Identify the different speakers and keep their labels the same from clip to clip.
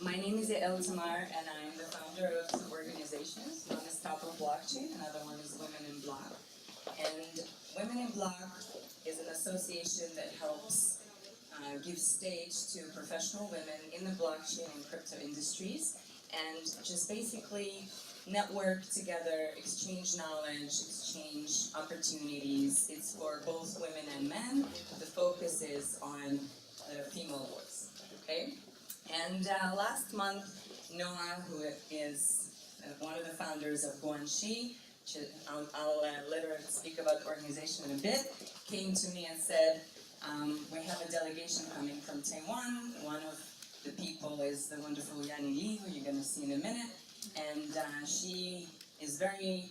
Speaker 1: My name is Yael Tamar, and I'm the founder of two organizations. One is Top of Blockchain, another one is Women in Block. And Women in Block is an association that helps give stage to professional women in the blockchain and crypto industries, and just basically network together, exchange knowledge, exchange opportunities. It's for both women and men. The focus is on the female voice. Okay? And last month, Noah, who is one of the founders of Guanxi, I'll let her speak about the organization in a bit, came to me and said, we have a delegation coming from Taiwan. One of the people is the wonderful Yani Li, who you're going to see in a minute. And she is very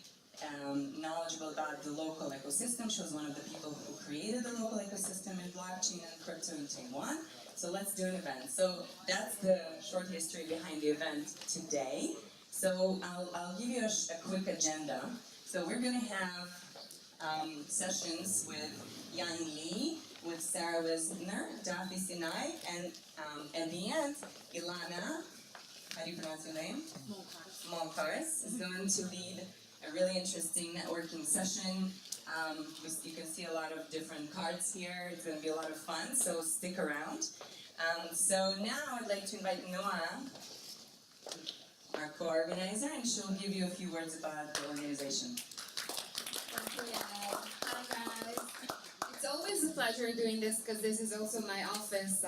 Speaker 1: knowledgeable about the local ecosystem. She was one of the people who created the local ecosystem in blockchain and crypto in Taiwan. So let's do an event. So that's the short history behind the event today. So I'll give you a quick agenda. So we're going to have sessions with Yan Li, with Sarah Wisner, Daphne Sinai, and at the end, Ilana, how do you pronounce your name? Monkaris is going to lead a really interesting networking session. You can see a lot of different cards here. It's going to be a lot of fun, so stick around. So now I'd like to invite Noah, our co-organizer, and she'll give you a few words about the organization.
Speaker 2: Hi guys. It's always a pleasure doing this because this is also my office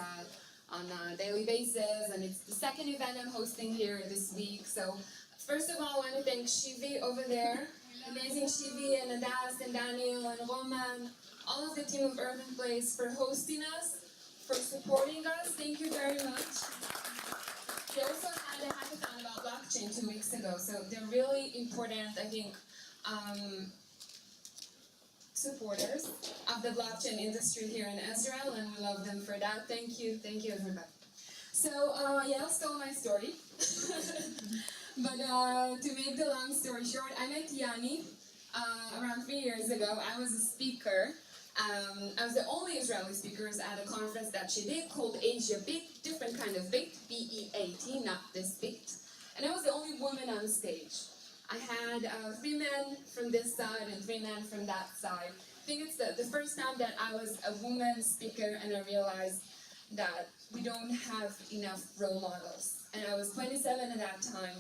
Speaker 2: on a daily basis, and it's the second event I'm hosting here this week. So first of all, I want to thank Shivi over there, amazing Shivi and Adas and Daniel and Roman, all of the team of Urban Place for hosting us, for supporting us. Thank you very much. They also had a hackathon about blockchain 2 weeks ago, so they're really important, I think, supporters of the blockchain industry here in Israel, and we love them for that. Thank you everybody. So Yael stole my story, but to make the long story short, I met Yani around 3 years ago. I was a speaker. I was the only Israeli speaker at a conference that she did called Asia Bit, different kind of bit, B-E-A-T, not this bit. And I was the only woman on stage. I had 3 men from this side and 3 men from that side. I think it's the first time that I was a woman speaker, and I realized that we don't have enough role models. And I was 27 at that time.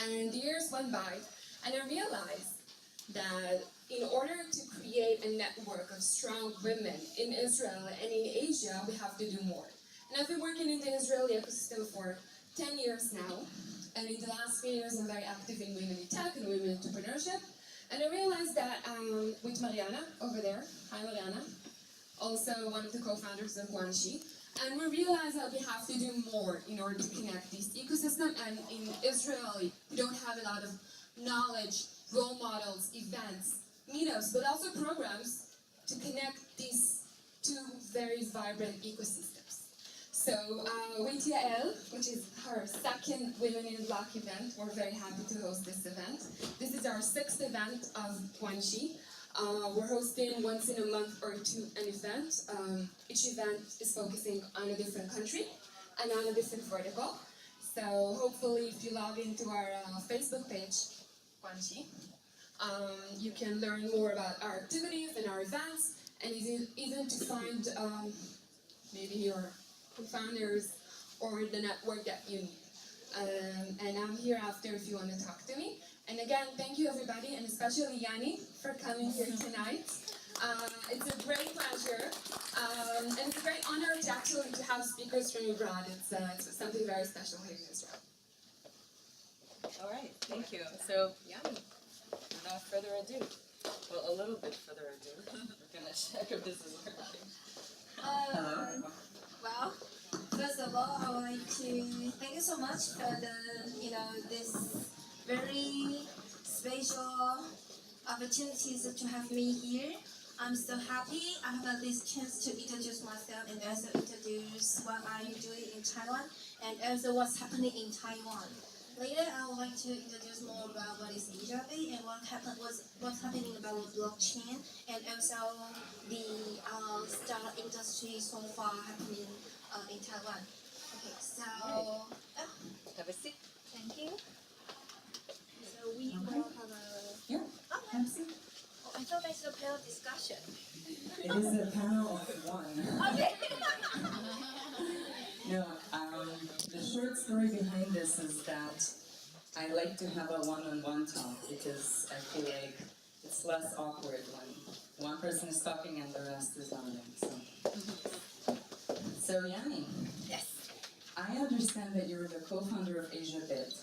Speaker 2: And the years went by, and I realized that in order to create a network of strong women in Israel and in Asia, we have to do more. And I've been working in the Israeli ecosystem for 10 years now. And in the last few years, I'm very active in women in tech and women entrepreneurship. And I realized that with Mariana over there, hi Mariana, also one of the co-founders of Guanxi, and we realized that we have to do more in order to connect this ecosystem. And in Israel, we don't have a lot of knowledge, role models, events, meetups, but also programs to connect these two very vibrant ecosystems. So with Yael, which is her second Women in Block event, we're very happy to host this event. This is our 6th event of Guanxi. We're hosting once in a month or 2 an event. Each event is focusing on a different country and on a different vertical. So hopefully if you log into our Facebook page, Guanxi, you can learn more about our activities and our events, and even to find maybe your co-founders or the network that you need. And I'm here after if you want to talk to me. And again, thank you everybody, and especially Yani for coming here tonight. It's a great pleasure, and it's a great honor to actually have speakers from abroad. It's something very special here in Israel.
Speaker 3: All right, thank you. So, Yani, without further ado, well, a little bit further ado, we're going to check if this is working.
Speaker 1: Hello.
Speaker 4: Well, first of all, I would like to thank you so much for this very special opportunities to have me here. I'm so happy I have this chance to introduce myself and also introduce what I'm doing in Taiwan and also what's happening in Taiwan. Later, I would like to introduce more about what is Asia and what's happening about blockchain and also the startup industry so far happening in Taiwan. Okay, so
Speaker 3: question.
Speaker 1: It is a panel of one.
Speaker 3: Okay.
Speaker 1: No, the short story behind this is that I like to have a one-on-one talk because I feel like it's less awkward when one person is talking and the rest is nodding. So Yanni,
Speaker 4: Yes.
Speaker 1: I understand that you're the co-founder of AsiaBit,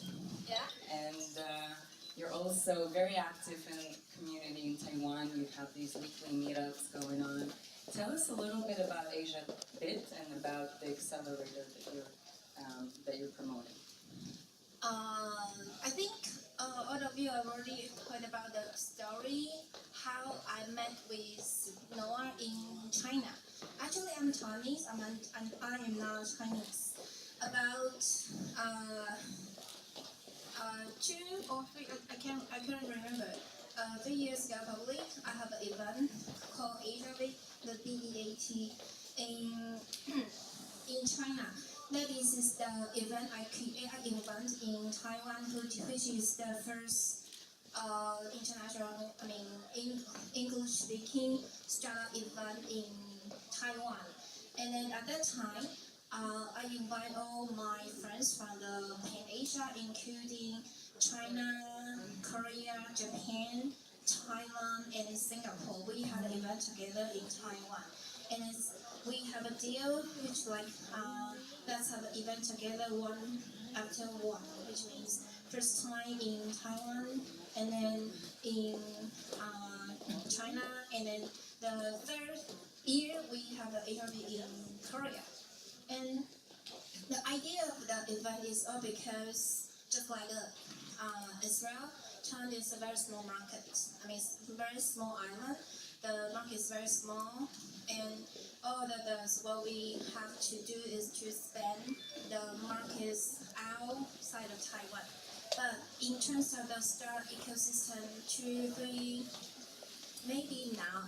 Speaker 4: Yeah.
Speaker 1: and you're also very active in community in Taiwan. You have these weekly meetups going on. Tell us a little bit about AsiaBit and about the accelerator that you're promoting.
Speaker 4: I think all of you have already heard about the story how I met with Noah in China. Actually, I'm Chinese. I am not Chinese. About 2 or 3, I can't remember. 3 years ago, probably, I have an event called Asia Week, the BEAT, in China. That is the event I invent in Taiwan, which is the first international, English-speaking startup event in Taiwan. And then at that time, I invite all my friends from the Pan Asia, including China, Korea, Japan, Thailand, and Singapore. We had an event together in Taiwan. And we have a deal which let's have an event together one after one, which means first time in Taiwan, and then in China, and then the third year we have an event in Korea. And the idea of the event is all because just like Israel, China is a very small market. It's a very small island. The market is very small, and all what we have to do is to expand the markets outside of Taiwan. But in terms of the startup ecosystem, 2, 3, maybe now,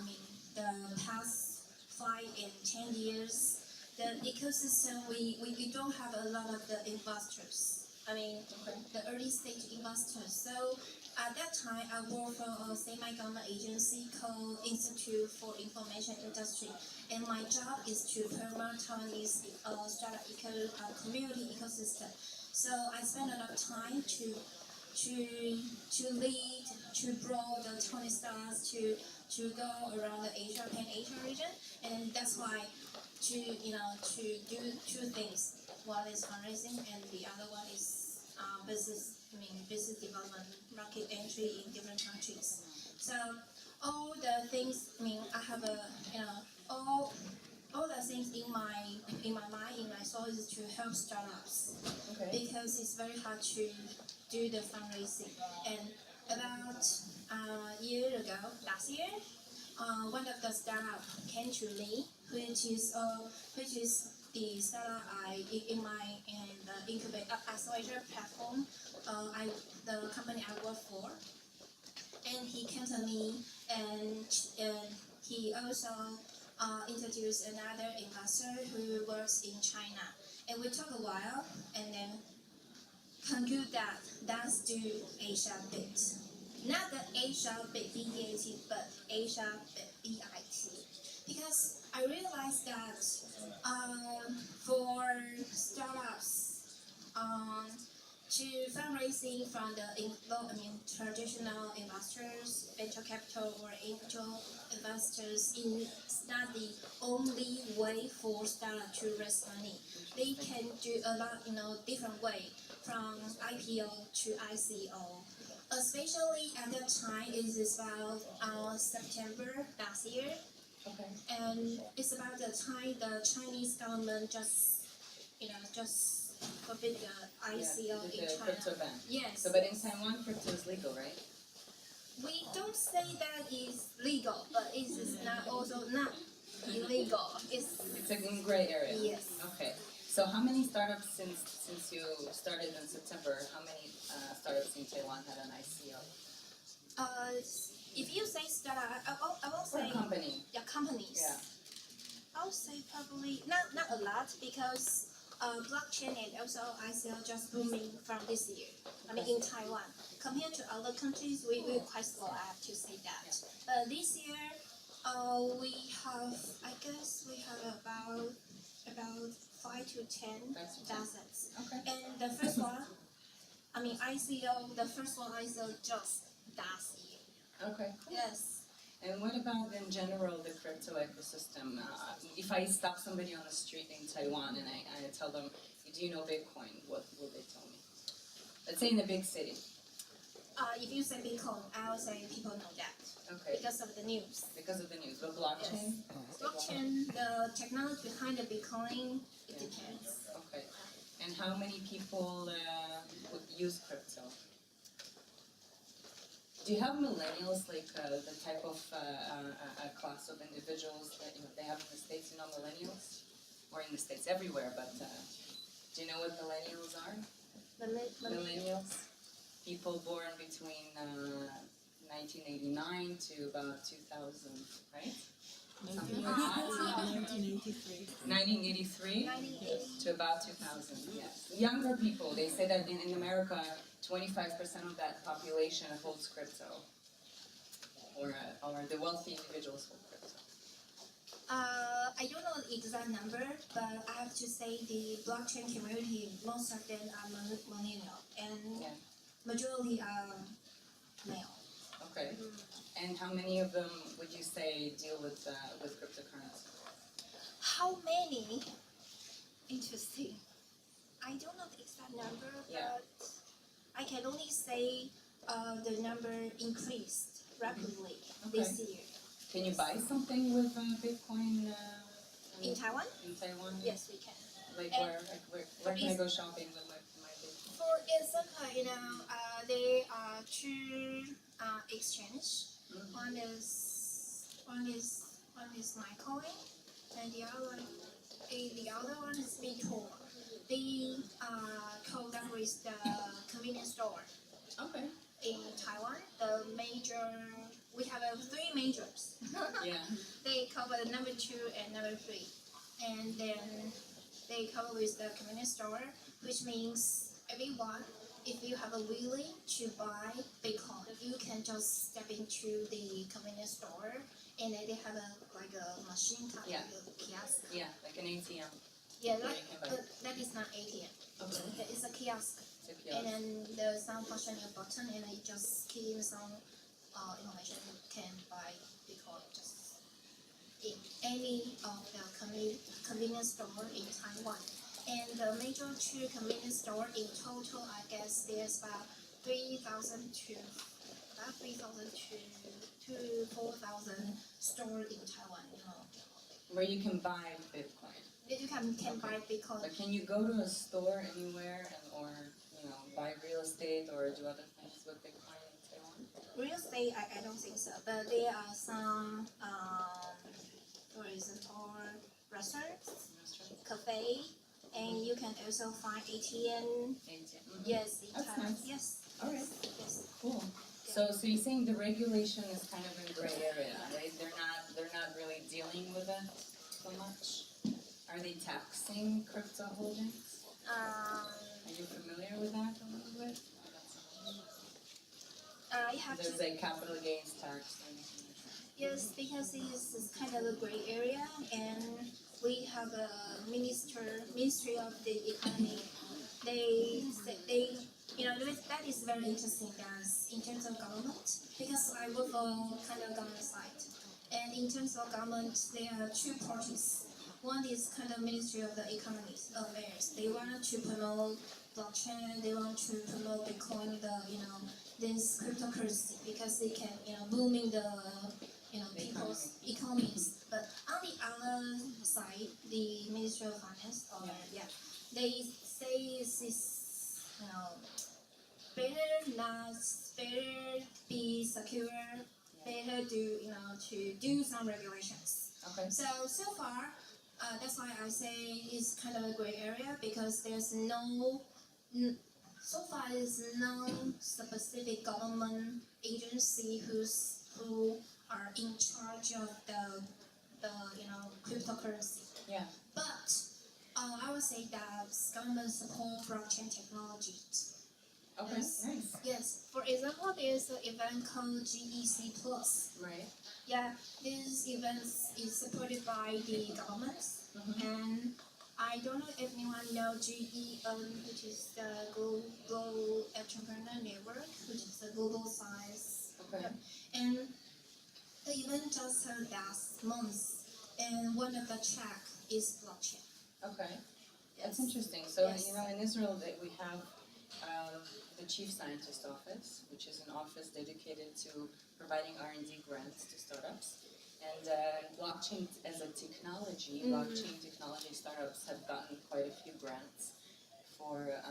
Speaker 4: the past 5 and 10 years, the ecosystem, we don't have a lot of the investors. The early stage investors. So at that time, I worked for a semi-government agency called Institute for Information Industry, and my job is to promote Taiwanese startup community ecosystem. So I spend a lot of time to lead, to grow the Taiwanese startups, to go around the Pan Asia region, and that's why to do 2 things. One is fundraising, and the other one is business development, market entry in different countries. So all the things, I have all the things in my mind, in my soul is to help startups.
Speaker 1: Okay.
Speaker 4: Because it's very hard to do the fundraising. And about a year ago, last year, one of the startup came to me, which is the startup in the incubator accelerator platform. The company I work for, and he came to me, and he also introduced another investor who works in China, and we talked a while, and then conclude that let's do AsiaBit. Not the AsiaBit BEAT, but AsiaBit BIT. Because I realized that for startups, to fundraising from the traditional investors, venture capital or angel investors is not the only way for startups to raise money. They can do a lot, different way, from IPO to ICO. Especially at that time, it is about September last year.
Speaker 1: Okay.
Speaker 4: And it's about the time the Chinese government just forbid the ICO in
Speaker 1: the
Speaker 4: China.
Speaker 1: crypto ban.
Speaker 4: Yes.
Speaker 1: So, but in Taiwan, crypto is legal, right?
Speaker 4: We don't say that it's legal, but it is not also not illegal. It's
Speaker 1: a gray area.
Speaker 4: Yes.
Speaker 1: Okay. So how many startups since you started in September? How many startups in Taiwan had an ICO?
Speaker 4: If you say startup, I won't
Speaker 1: Or
Speaker 4: say
Speaker 1: company.
Speaker 4: Yeah, companies.
Speaker 1: Yeah.
Speaker 4: I would say probably not a lot, because blockchain and also ICO just booming from this year. In Taiwan, compared to other countries, we're quite slow. I have to say that. But this year, We have, I guess we have about 5 to 10
Speaker 3: That's okay.
Speaker 4: dozens.
Speaker 3: Okay.
Speaker 4: And the first one, the first one I saw just last year.
Speaker 3: Okay.
Speaker 4: Yes.
Speaker 3: And what about in general the crypto ecosystem? If I stop somebody on the street in Taiwan and I tell them, do you know Bitcoin? What will they tell me? Let's say in a big city.
Speaker 4: If you say Bitcoin, I would say people know that
Speaker 3: Okay.
Speaker 4: because of the news.
Speaker 3: Because of the news. But blockchain?
Speaker 4: Blockchain, the technology behind the Bitcoin, it
Speaker 3: Yeah.
Speaker 4: depends.
Speaker 3: Okay. And how many people would use crypto? Do you have millennials, like the type of class of individuals that they have in the States, millennials? Or in the States, everywhere, but do you know what millennials are? Millennials? People born between 1989 to about 2000, right?
Speaker 5: 1983.
Speaker 3: 1983 to about 2000, yes. Younger people, they say that in America, 25% of that population holds crypto. Or the wealthy individuals hold crypto.
Speaker 4: I don't know the exact number, but I have to say the blockchain community, most of them are millennial, and
Speaker 3: Yeah.
Speaker 4: majority are male.
Speaker 3: Okay. And how many of them would you say deal with cryptocurrency?
Speaker 4: How many? Interesting. I don't know the exact number,
Speaker 3: Yeah.
Speaker 4: but I can only say the number increased rapidly this year.
Speaker 3: Can you buy something with Bitcoin
Speaker 4: In Taiwan?
Speaker 3: in Taiwan?
Speaker 4: Yes, we can.
Speaker 3: Like
Speaker 4: And
Speaker 3: where can I go shopping with my Bitcoin?
Speaker 4: For Osaka, there are two exchange. One is my coin, and the other one is Bitcoin. They co-work with the convenience store
Speaker 3: Okay.
Speaker 4: in Taiwan. We have three majors.
Speaker 3: Yeah.
Speaker 4: They cover number 2 and number 3, and then they cover with the convenience store, which means everyone, if you have a willing to buy Bitcoin, you can just step into the convenience store, and then they have a machine type
Speaker 3: Yeah.
Speaker 4: of kiosk.
Speaker 3: Yeah, like an ATM.
Speaker 4: Yeah,
Speaker 3: Where you can buy.
Speaker 4: but that is not ATM.
Speaker 3: Okay.
Speaker 4: It's a kiosk,
Speaker 3: It's a
Speaker 4: and
Speaker 3: kiosk.
Speaker 4: then there's some function in button, and you just key in some information. You can buy Bitcoin just in any of the convenience store in Taiwan. And the major two convenience store in total, I guess there's about 3,000 to 4,000 stores in Taiwan.
Speaker 3: Where you can buy Bitcoin.
Speaker 4: You can buy Bitcoin.
Speaker 3: But can you go to a store anywhere or buy real estate or do other things with Bitcoin in Taiwan?
Speaker 4: Real estate, I don't think so. But there are some restaurants, cafe, and you can also find ATM.
Speaker 3: ATM.
Speaker 4: Yes, in
Speaker 3: That's
Speaker 4: Taiwan.
Speaker 3: nice.
Speaker 4: Yes.
Speaker 3: Alright.
Speaker 4: Yes.
Speaker 3: Cool. So you're saying the regulation is kind of in gray area, right? They're not really dealing with it so much. Are they taxing crypto holdings? Are you familiar with that a little bit?
Speaker 4: I have
Speaker 3: There's
Speaker 4: to.
Speaker 3: a capital gains tax.
Speaker 4: Yes, because it is kind of a gray area, and we have a Ministry of the Economy. That is very interesting. As in terms of government, because I work for kind of government side, and in terms of government, there are two parties. One is kind of Ministry of the Economy affairs. They want to promote blockchain. They want to promote Bitcoin, this cryptocurrency, because they can booming the people's economies. But on the other side, the Ministry of Finance, they say it's better be secure, better to do some regulations.
Speaker 3: Okay.
Speaker 4: So far, that's why I say it's kind of a gray area, because there's so far there's no specific government agency who are in charge of the cryptocurrency.
Speaker 3: Yeah.
Speaker 4: But I would say that government support blockchain technologies.
Speaker 3: Okay,
Speaker 4: Yes.
Speaker 3: nice.
Speaker 4: Yes. For example, there's an event called GEC Plus.
Speaker 3: Right.
Speaker 4: Yeah, this event is supported by the government, and I don't know if anyone know GEN, which is the Global Entrepreneur Network, which is a global size.
Speaker 3: Okay.
Speaker 4: And the event just held last month, and one of the track is blockchain.
Speaker 3: Okay. That's
Speaker 4: Yes.
Speaker 3: interesting. So,
Speaker 4: Yes.
Speaker 3: you know, in Israel that we have the Chief Scientist Office, which is an office dedicated to providing R&D grants to startups. And blockchain as a technology, blockchain technology startups have gotten quite a few grants for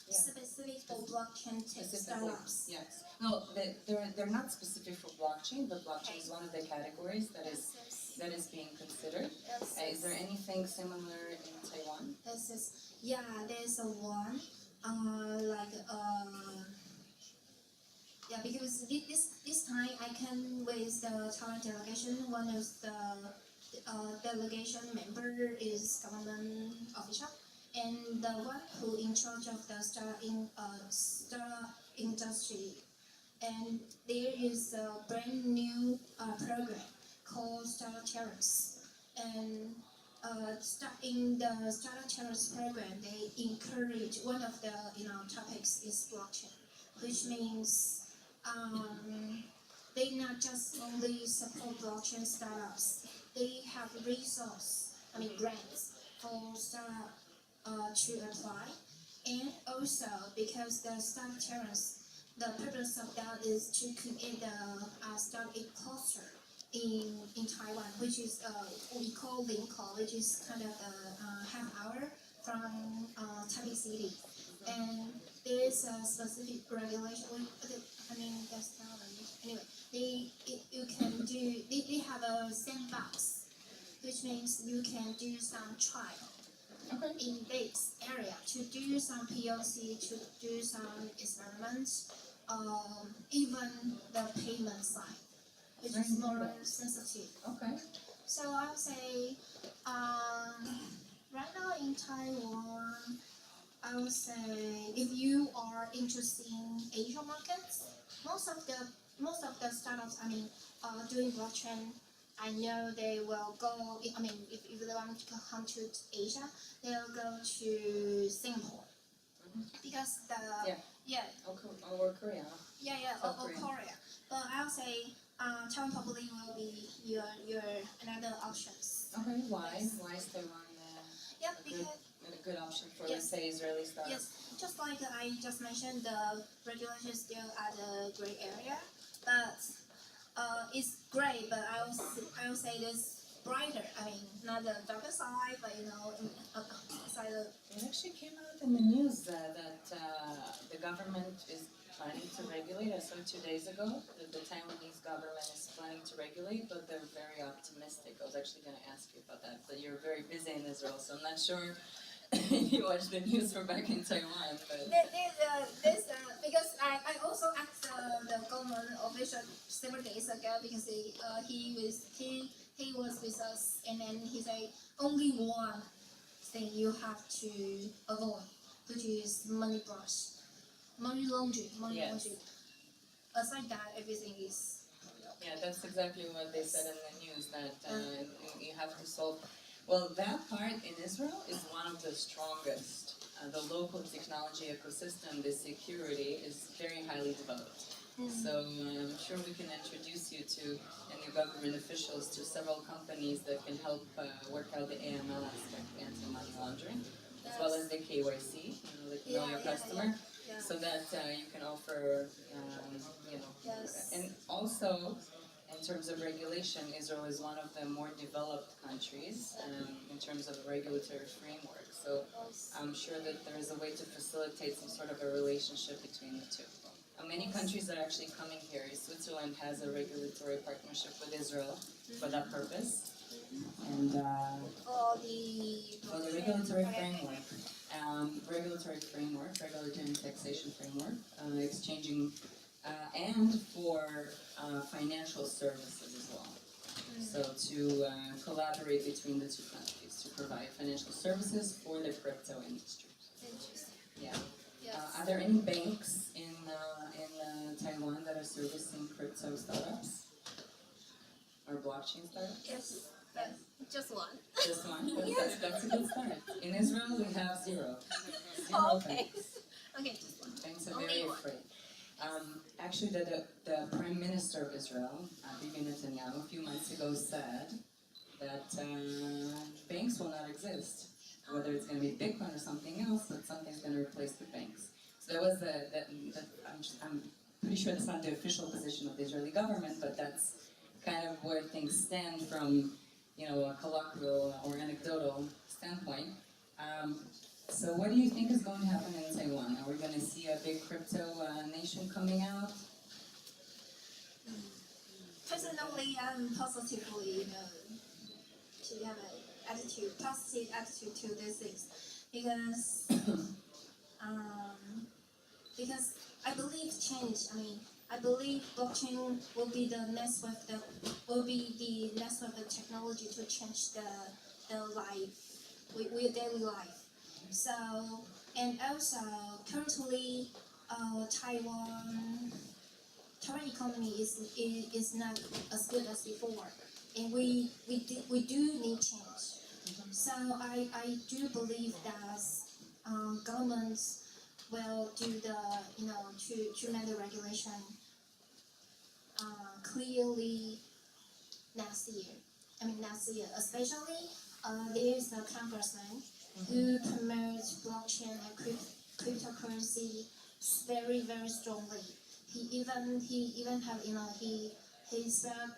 Speaker 4: Specific for blockchain tech startups.
Speaker 3: Yes. No, they're not specific for blockchain, but blockchain is one of the categories that is being considered.
Speaker 4: Yes.
Speaker 3: Is there anything similar in Taiwan?
Speaker 4: Yeah, there's a one, yeah, because this time I came with the Taiwan delegation. One of the delegation member is government official, and the one who in charge of the startup industry. And there is a brand new program called Startup Terrace. And in the Startup Terrace program, they encourage one of the topics is blockchain, which means they not just only support blockchain startups. They have grants for startup to apply, and also because the Startup Terrace, the purpose of that is to create a startup cluster in Taiwan, which is we call Linko, which is kind of a half hour from Taipei City, and there is a specific regulation. That's not regulation. Anyway, they have a sandbox, which means you can do some trial in this area to do some POC, to do some experiments, even the payment side, which is more sensitive.
Speaker 3: Okay.
Speaker 4: So I would say, right now in Taiwan, I would say if you are interested in Asian markets, most of the startups, doing blockchain, I know they will go. If they want to come to Asia, they'll go to Singapore because
Speaker 3: Or Korea.
Speaker 4: or Korea. But I'll say Taiwan probably will be your another options.
Speaker 3: Okay. Why? Why is Taiwan
Speaker 4: Yeah, because
Speaker 3: a good option for,
Speaker 4: Yes.
Speaker 3: let's say, Israeli startups?
Speaker 4: yes, just like I just mentioned, the regulation is still at a gray area, but it's gray. But I will say this brighter. Not the darker side, but side of.
Speaker 3: It actually came out in the news that the government is planning to regulate. I saw 2 days ago that the Taiwanese government is planning to regulate, but they're very optimistic. I was actually going to ask you about that, but you're very busy in Israel, so I'm not sure if you watch the news from back in Taiwan. But
Speaker 4: Because I also asked the government official several days ago because he was with us, and then he said only one thing you have to avoid, which is money laundering.
Speaker 3: Yes.
Speaker 4: Laundering. Aside that, everything is.
Speaker 3: yeah, that's exactly what they said in the news, that you have to solve. Well, that part in Israel is one of the strongest. The local technology ecosystem, the security is very highly developed. So I'm sure we can introduce you to, and your government officials, to several companies that can help work out the AML aspect, anti-money laundering, as well as the KYC, know your customer, so that you can offer,
Speaker 4: Yes.
Speaker 3: and also, in terms of regulation, Israel is one of the more developed countries in terms of a regulatory framework. So I'm sure that there is a way to facilitate some sort of a relationship between the two. Many countries are actually coming here. Switzerland has a regulatory partnership with Israel for that purpose. And
Speaker 4: For the
Speaker 3: regulatory framework, regulatory and taxation framework, exchanging, and for financial services as well. So to collaborate between the two countries to provide financial services for the crypto industry.
Speaker 4: Interesting.
Speaker 3: Yeah.
Speaker 4: Yes.
Speaker 1: Are there any banks in Taiwan that are servicing crypto startups or blockchain startups?
Speaker 4: Yes, but just one.
Speaker 1: Just one?
Speaker 4: Yes.
Speaker 1: That's a good start. In Israel, we have zero.
Speaker 4: Oh,
Speaker 1: Zero
Speaker 4: okay.
Speaker 1: banks.
Speaker 4: Okay, just one.
Speaker 1: Banks are
Speaker 4: Only
Speaker 1: very
Speaker 4: one.
Speaker 1: afraid. Actually, the Prime Minister of Israel, Bibi Netanyahu, a few months ago said that banks will not exist. Whether it's going to be Bitcoin or something else, but something's going to replace the banks. So that was I'm pretty sure that's not the official position of the Israeli government, but that's kind of where things stand from, a colloquial or anecdotal standpoint. So what do you think is going to happen in Taiwan? Are we going to see a big crypto nation coming out?
Speaker 4: Personally, I'm positively, to have an positive attitude to these things, because because I believe change. I believe blockchain will be the next wave. The next wave of technology to change the life, we daily life. So, and also currently, Taiwan economy is not as good as before, and we do need change. So I do believe that governments will do to make the regulation clearly next year. Next year, especially there is a congressman who promotes blockchain and cryptocurrency very very strongly. He even have he spread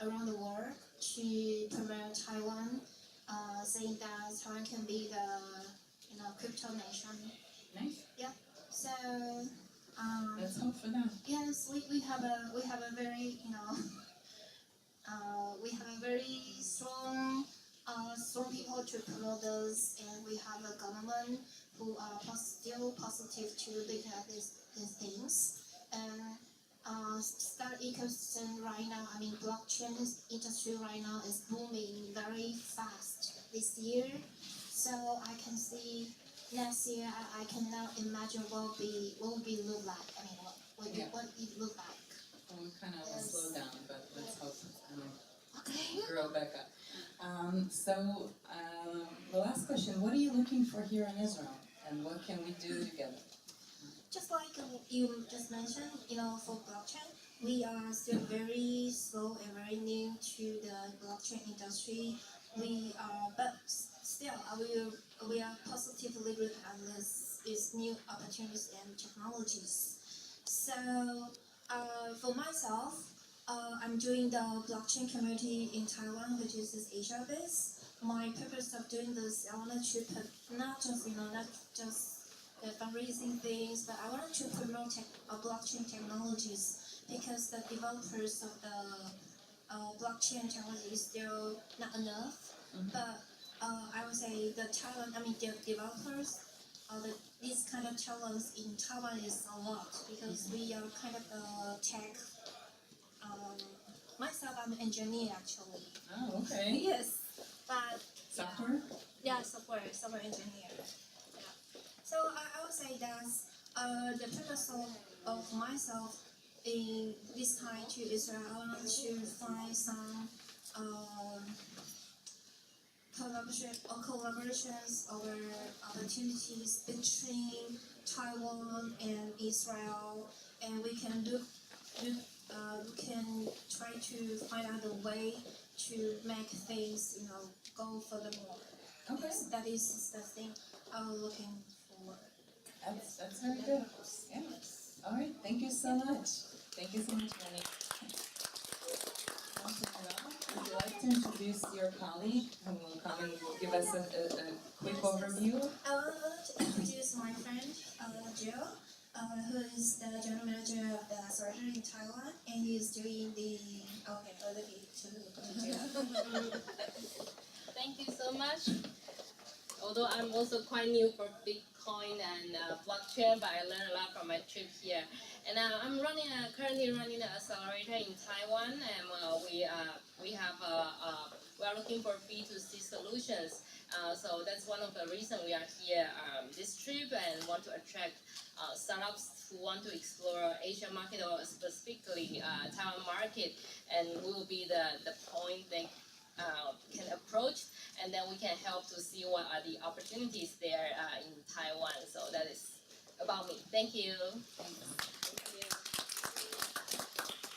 Speaker 4: around the world to promote Taiwan, saying that Taiwan can be the crypto nation.
Speaker 1: Nice.
Speaker 4: Yeah. So
Speaker 1: Let's hope for that.
Speaker 4: yes, we have a very we have a very strong people to promote this, and we have a government who are still positive to look at these things. And start ecosystem right now, blockchain industry right now is booming very fast this year. So I can see next year I cannot imagine what will be look like. What it look like.
Speaker 1: Well, we kind of
Speaker 4: Yes.
Speaker 1: slow down, but let's hope it's going to
Speaker 4: Okay.
Speaker 1: grow back up. The last question, what are you looking for here in Israel? And what can we do together?
Speaker 4: Just like you just mentioned, for blockchain, we are still very slow and very new to the blockchain industry. But still, we are positively looking at these new opportunities and technologies. So, for myself, I'm doing the blockchain community in Taiwan, which is Asia based. My purpose of doing this, I wanted to not just fundraising things, but I wanted to promote blockchain technologies, because the developers of the blockchain technology is still not enough. But I would say the developers, these kind of talents in Taiwan is a lot, because we are kind of a tech. Myself, I'm an engineer actually.
Speaker 1: Oh, okay.
Speaker 4: Yes, but
Speaker 1: Software?
Speaker 4: yeah, software engineer. Yeah. So I would say that the purpose of myself in this time to Israel, I want to find some collaborations or opportunities between Taiwan and Israel, and we can we can try to find out a way to make things go furthermore.
Speaker 1: Okay.
Speaker 4: That is the thing I'm looking for.
Speaker 1: That's very good. Yeah. All right. Thank you so much. Thank you so much, Rennie. Would you like to introduce your colleague who will come and give us a quick overview?
Speaker 4: I want to introduce my friend, Jill, who is the general manager of the surgery in Taiwan, and he is doing the. Okay, I'll leave it to Jill.
Speaker 5: Thank you so much. Although I'm also quite new for Bitcoin and blockchain, but I learned a lot from my trip here. And I'm currently running an accelerator in Taiwan, and we are looking for B2C solutions. So that's one of the reasons we are here this trip. trip and want to attract startups who want to explore Asia market or specifically Taiwan market, and we will be the point they can approach, and then we can help to see what are the opportunities there in Taiwan. So that is about me. Thank you.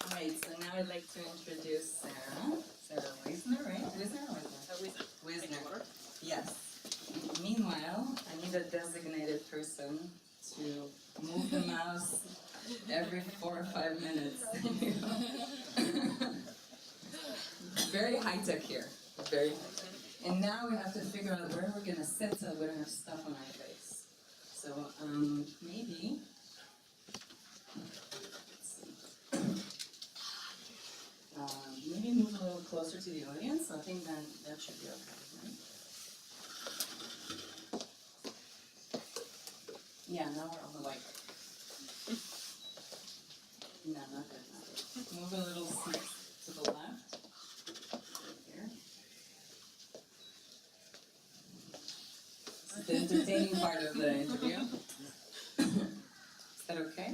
Speaker 1: Alright, so now I'd like to introduce Sarah. Sarah Wisner, right? Wisner or Wisner? Wisner. Yes. Meanwhile, I need a designated person to move the mouse every 4 or 5 minutes. Very high tech here. Very high tech. And now we have to figure out where we're gonna sit so we don't have stuff on our face. So maybe. Maybe move a little closer to the audience. I think that should be okay, right? Yeah, now we're on the white. No, not good. Not good. Move a little seat to the left. Here. This is the entertaining part of the interview. Is that okay?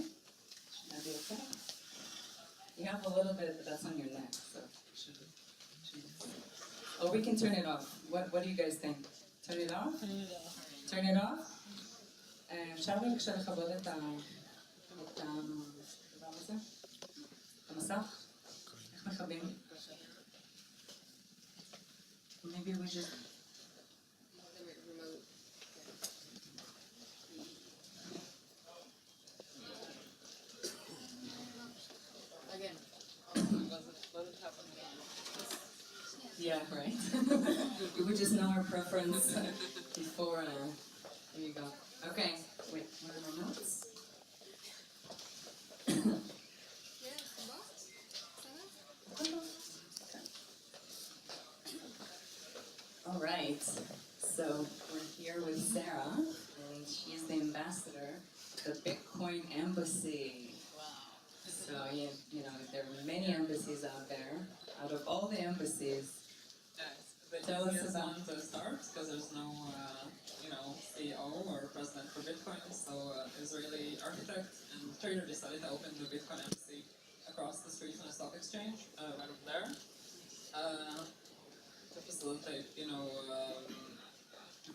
Speaker 1: Should that be okay? You have a little bit, but that's on your neck, so should. Or we can turn it off. What do you guys think? Turn it off? Turn it off? אפשר בבקשה לכבות את הדבר הזה? את המסך? איך מכבים? Maybe we just...
Speaker 6: Again. Does it happen again?
Speaker 1: Yeah, right. We would just know our preference before. There you go. Okay. Wait. What are my notes? All right. So we're here with Sarah, and she's the ambassador to the Bitcoin Embassy. So you know there are many embassies out there. Out of all the embassies, tell us about
Speaker 6: one to start because there's no CEO or president for Bitcoin. So Israeli architect and trader decided to open the Bitcoin embassy across the street from the stock exchange, right over there, to facilitate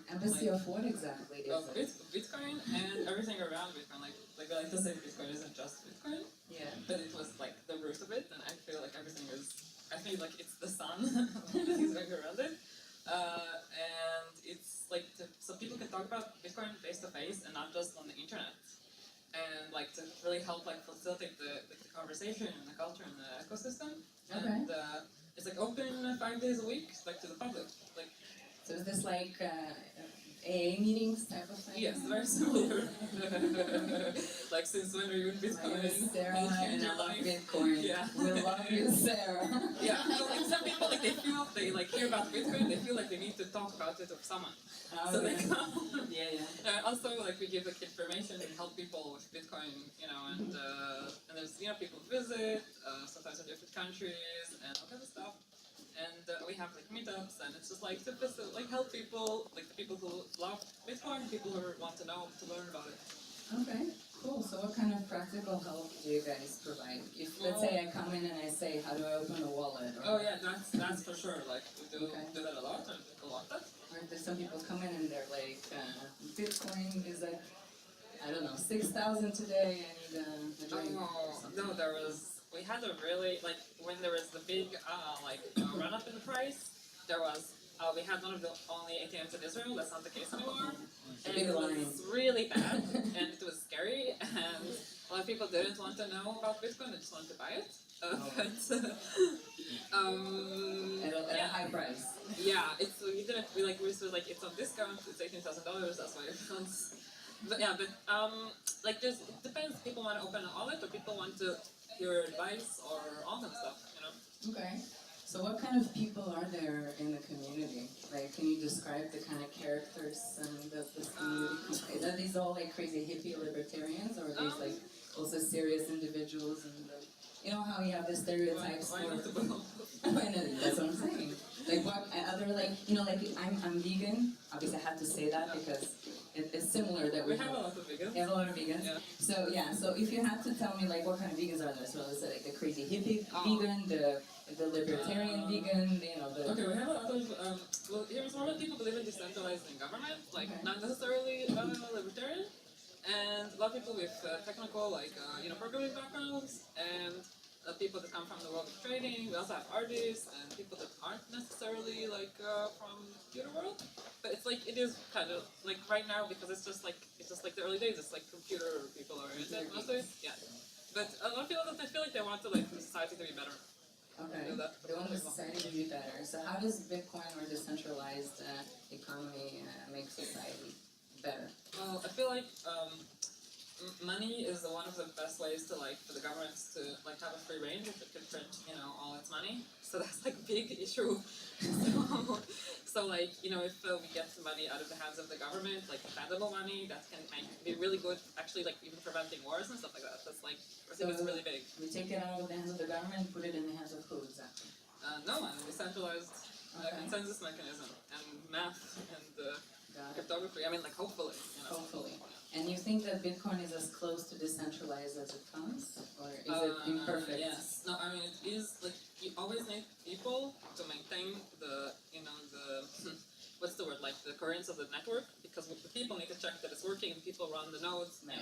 Speaker 1: embassy of what exactly is
Speaker 6: of
Speaker 1: it?
Speaker 6: Bitcoin and everything around Bitcoin. Like I like to say Bitcoin isn't just Bitcoin,
Speaker 1: Yeah.
Speaker 6: but it was like the root of it, and I feel like everything is. I feel like it's the sun everything's going around it, and it's like so people can talk about Bitcoin face to face and not just on the internet, and like to really help like facilitate the conversation and the culture and the ecosystem.
Speaker 1: Okay.
Speaker 6: And it's like open 5 days a week, like to the public, like.
Speaker 1: So is this like AA meetings type of thing?
Speaker 6: Yes, very similar. Like since when are you in Bitcoin?
Speaker 1: My name is Sarah and I love
Speaker 6: life?
Speaker 1: Bitcoin.
Speaker 6: Yeah.
Speaker 1: We love you, Sarah.
Speaker 6: Yeah, so like some people like they like hear about Bitcoin, they feel like they need to talk about it with someone. So they come.
Speaker 1: Yeah.
Speaker 6: Also like we give like information and help people with Bitcoin, and there's people visit, sometimes in different countries and all kinds of stuff. And we have like meetups, and it's just like to help people, like the people who love Bitcoin, people who want to learn about it.
Speaker 1: Okay, cool. So what kind of practical help do you guys provide? If let's say I come in and I say, how do I open a wallet?
Speaker 6: Oh yeah, that's for sure. Like we do that a lot, and people love that.
Speaker 1: Or there's some people come in and they're like, Bitcoin is like, I don't know, 6,000 today. I need a drink.
Speaker 6: No, we had a really, like, when there was the big, run up in the price, we had one of the only ATMs in Israel. That's not the case anymore. And
Speaker 1: Big
Speaker 6: it
Speaker 1: line.
Speaker 6: was really bad, and it was scary, and a lot of people didn't want to know about Bitcoin, they just wanted to buy it.
Speaker 1: At a high price.
Speaker 6: Yeah, we was like, it's on discount, it's $18,000, that's why everyone's. But yeah, just it depends. People want to open an wallet, or people want to hear advice, or all that stuff,
Speaker 1: Okay. So what kind of people are there in the community? Like, can you describe the kind of characters and this community? Are these all like crazy hippie libertarians, or are these like also serious individuals? And You know how you have the stereotypes
Speaker 6: Why
Speaker 1: for
Speaker 6: not to belong?
Speaker 1: I know, that's what I'm saying. Like what other like like I'm vegan. Obviously, I have to say that because it's similar that
Speaker 6: We have a lot of vegans.
Speaker 1: we have a lot of vegans.
Speaker 6: Yeah.
Speaker 1: So yeah, so if you have to tell me like what kind of vegans are there, so is it like the crazy hippie vegan, the libertarian vegan, the
Speaker 6: Okay, we have a lot of, well, here's a lot of people believe in decentralizing government, like
Speaker 1: Okay.
Speaker 6: not necessarily libertarian, and a lot of people with technical, like, programming backgrounds, and people that come from the world of trading. We also have artists and people that aren't necessarily like from computer world, but it's like it is kind of like right now because it's just like the early days. It's like computer people oriented mostly, yeah. But a lot of people that I feel like they want to like the society to be better.
Speaker 1: Okay.
Speaker 6: Do that.
Speaker 1: They want the society to be better. So how does Bitcoin or decentralized economy make society better?
Speaker 6: Well, I feel like money is one of the best ways to like for the governments to like have a free range if it can print all its money. So that's like a big issue. So like if we get the money out of the hands of the government, like dependable money, that can be really good. Actually, like even preventing wars and stuff like that. That's like I think it's really big.
Speaker 1: We take it out of the hands of the government, put it in the hands of who exactly?
Speaker 6: No one decentralized
Speaker 1: Okay.
Speaker 6: consensus mechanism and math and
Speaker 1: Got it.
Speaker 6: cryptography. I mean, like hopefully.
Speaker 1: Hopefully. And you think that Bitcoin is as close to decentralized as it comes? Or is it imperfect?
Speaker 6: Yes. No, I mean it is like you always need people to maintain the what's the word, like the coherence of the network, because the people need to check that it's working and people run the nodes,
Speaker 1: Right.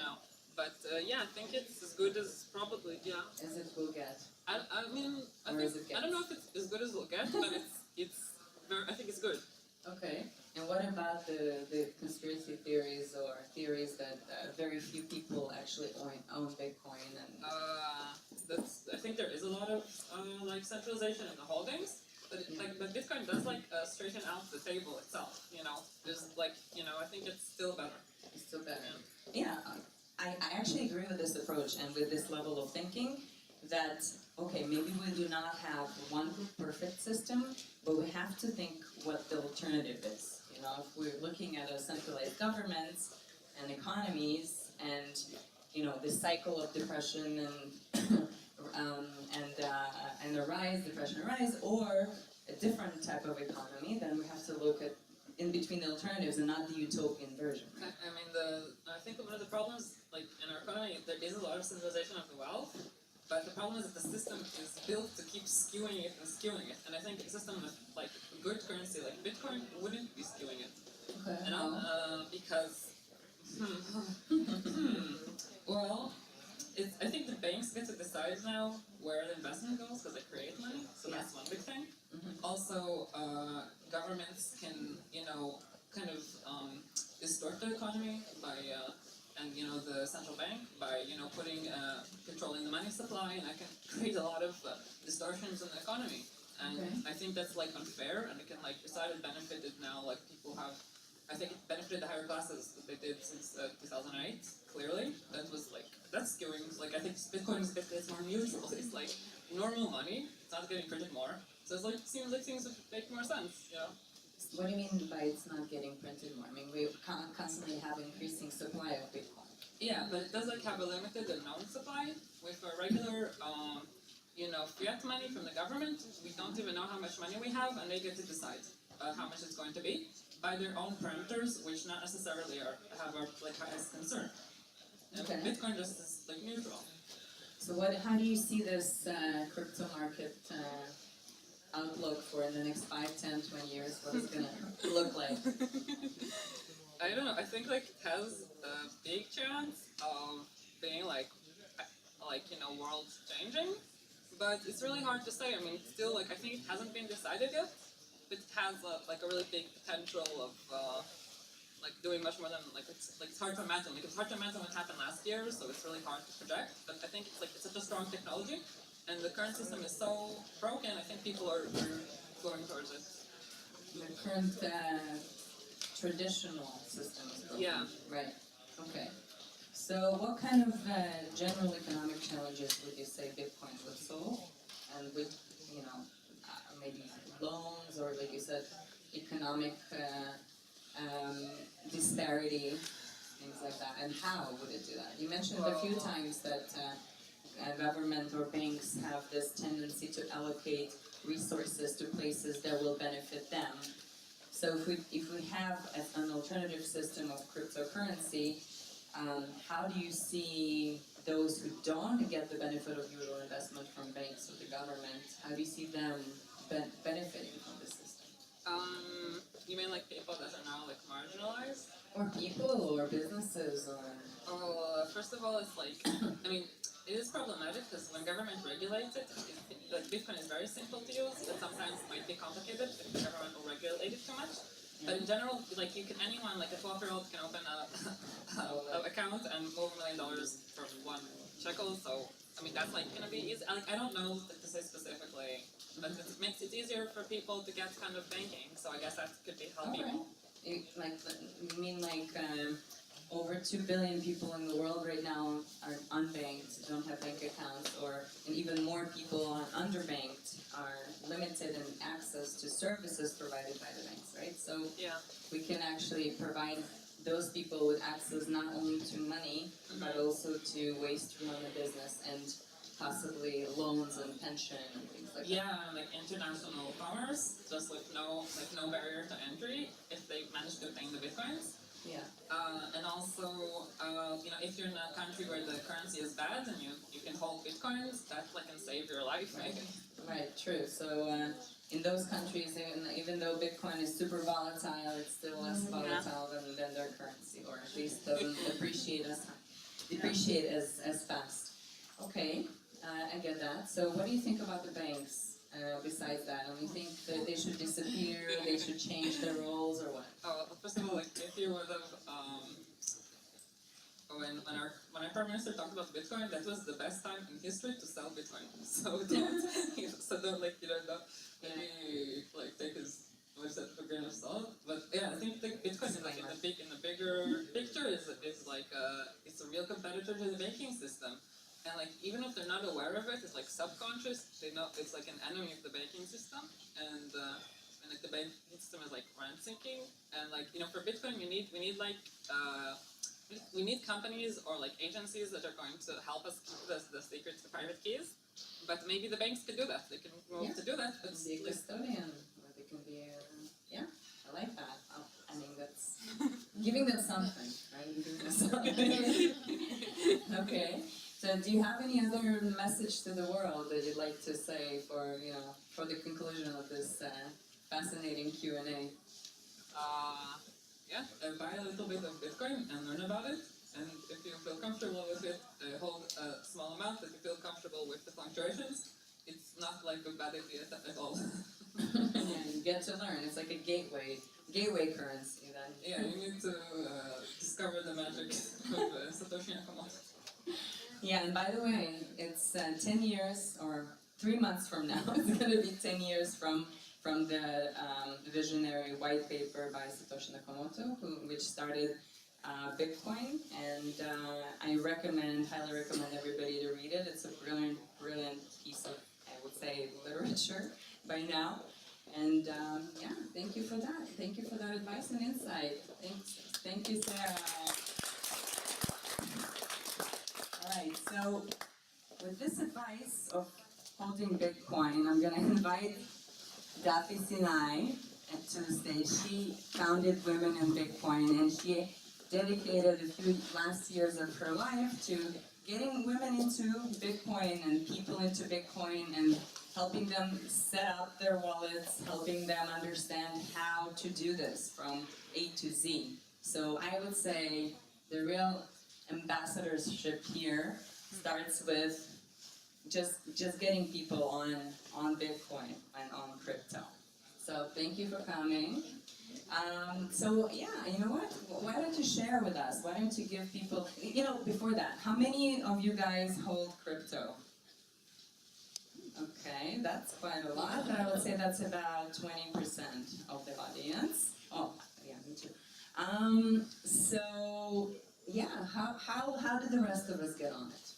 Speaker 6: But yeah, I think it's as good as probably
Speaker 1: As it will get.
Speaker 6: I mean
Speaker 1: Or as it
Speaker 6: I don't
Speaker 1: gets.
Speaker 6: know if it's as good as we'll get, but it's very, I think it's good.
Speaker 1: Okay. And what about the conspiracy theories or theories that very few people actually own Bitcoin and
Speaker 6: I think there is a lot of like centralization in the holdings, but but Bitcoin does like straighten out the table itself. There's like I think it's still better.
Speaker 1: it's still better? Yeah, I actually agree with this approach and with this level of thinking that, okay, maybe we do not have one perfect system, but we have to think what the alternative is. If we're looking at a centralized governments and economies and, the cycle of depression and the depression rise, or a different type of economy, then we have to look at in between the alternatives and not the utopian version. Right?
Speaker 6: I mean, I think one of the problems, like in our economy, there is a lot of centralization of the wealth, but the problem is that the system is built to keep skewing it. And I think a system with like good currency like Bitcoin wouldn't be skewing it.
Speaker 1: Okay.
Speaker 6: Because well, I think the banks get to decide now where the investment goes because they create money, so that's one big thing. Also, governments can, kind of distort the economy by, and the central bank by, controlling the money supply, and that can create a lot of distortions in the economy. And
Speaker 1: Okay.
Speaker 6: I think that's like unfair, and it can like decide it benefited now, like people have. I think it benefited the higher classes that they did since 2008. Clearly, that's skewing. Like I think Bitcoin is it's more neutral. It's like normal money. It's not getting printed more. So it's like seems like things would make more sense.
Speaker 1: What do you mean by it's not getting printed more? I mean, we constantly have increasing supply of Bitcoin.
Speaker 6: Yeah, but it does like have a limited and known supply. With a regular, fiat money from the government, we don't even know how much money we have, and they get to decide how much it's going to be by their own parameters, which not necessarily have our like highest concern. And
Speaker 1: Okay.
Speaker 6: Bitcoin just is like neutral.
Speaker 1: So how do you see this crypto market outlook for in the next 5, 10, 20 years? What it's going to look like?
Speaker 6: I don't know. I think like it has a big chance of being like world changing, but it's really hard to say. I mean, it's still like I think it hasn't been decided yet, but it has like a really big potential of like doing much more than it's hard to imagine. Like it's hard to imagine what happened last year, so it's really hard to project. But I think it's such a strong technology, and the current system is so broken. I think people are going towards it.
Speaker 1: The current traditional system is broken.
Speaker 6: Yeah.
Speaker 1: Right. Okay. So what kind of general economic challenges would you say Bitcoin would solve? And with, maybe loans or, like you said, economic disparity, things like that. And how would it do that? You mentioned a few times that government or banks have this tendency to allocate resources to places that will benefit them. So if we have an alternative system of cryptocurrency, how do you see those who don't get the benefit of euro investment from banks or the government? How do you see them benefiting from the system?
Speaker 6: You mean like people that are now like marginalized?
Speaker 1: Or people, or businesses, or...
Speaker 6: Oh, first of all, it's like, I mean, it is problematic because when government regulates it, like Bitcoin is very simple to use, but sometimes it might be complicated if the government will regulate it too much. But in general, like anyone, like a 12-year-old can open a account and move $1 million from one shekel. So I mean that's like gonna be easy. Like, I don't know to say specifically, but it makes it easier for people to get kind of banking. So I guess that could be helping.
Speaker 1: You mean like over 2 billion people in the world right now are unbanked, don't have bank accounts, and even more people are underbanked, are limited in access to services provided by the banks, right? So
Speaker 6: yeah,
Speaker 1: we can actually provide those people with access not only to money, but also to ways to run a business and possibly loans and pension and things like that.
Speaker 6: Yeah, like international commerce, just like no barrier to entry if they manage to obtain the bitcoins.
Speaker 1: Yeah.
Speaker 6: And also, if you're in a country where the currency is bad and you can hold bitcoins, that like can save your life, maybe.
Speaker 1: Right, true. So in those countries, even though Bitcoin is super volatile, it's still less volatile than their currency, or at least doesn't depreciate as fast. Okay, I get that. So what do you think about the banks? Besides that, do you think that they should disappear, they should change their roles, or what?
Speaker 6: Oh, first of all, like if you would have, when our prime minister talked about Bitcoin, that was the best time in history to sell Bitcoin. So don't maybe like take his voice with a grain of salt. But yeah, I think like Bitcoin in the bigger picture is like it's a real competitor to the banking system. And like even if they're not aware of it, it's like subconscious. They know it's like an enemy of the banking system, and like the banking system is like rent sinking. And like for Bitcoin, we need companies or like agencies that are going to help us keep the secrets, the private keys. But maybe the banks can do that. They can move to do that.
Speaker 1: But be a custodian, or they can be. Yeah, I like that. I mean, that's giving them something, right? Giving them something. Okay. So do you have any other message to the world that you'd like to say for the conclusion of this fascinating Q&A?
Speaker 6: Yeah, buy a little bit of Bitcoin and learn about it. And if you feel comfortable with it, hold a small amount. If you feel comfortable with the fluctuations, it's not like a bad idea at all.
Speaker 1: Yeah, you get to learn. It's like a gateway currency then.
Speaker 6: Yeah, you need to discover the magic of Satoshi Nakamoto.
Speaker 1: Yeah, and by the way, it's 10 years, or 3 months from now, it's going to be 10 years from the visionary white paper by Satoshi Nakamoto, which started Bitcoin, and I highly recommend everybody to read it. It's a brilliant piece of, I would say, literature by now. And yeah, thank you for that. Thank you for that advice and insight. Thank you, Sarah. Alright, so with this advice of holding Bitcoin, I'm going to invite Daphne Sinai to the stage. She founded Women in Bitcoin, and she dedicated a few last years of her life to getting women into Bitcoin and people into Bitcoin and helping them set up their wallets, helping them understand how to do this from A to Z. So I would say the real ambassadorship here starts with just getting people on Bitcoin and on crypto. So thank you for coming. So yeah, you know what? Why don't you share with us? Why don't you give people, before that, how many of you guys hold crypto? Okay, that's quite a lot. I would say that's about 20% of the audience. Oh, yeah, me too. So yeah, how did the rest of us get on it?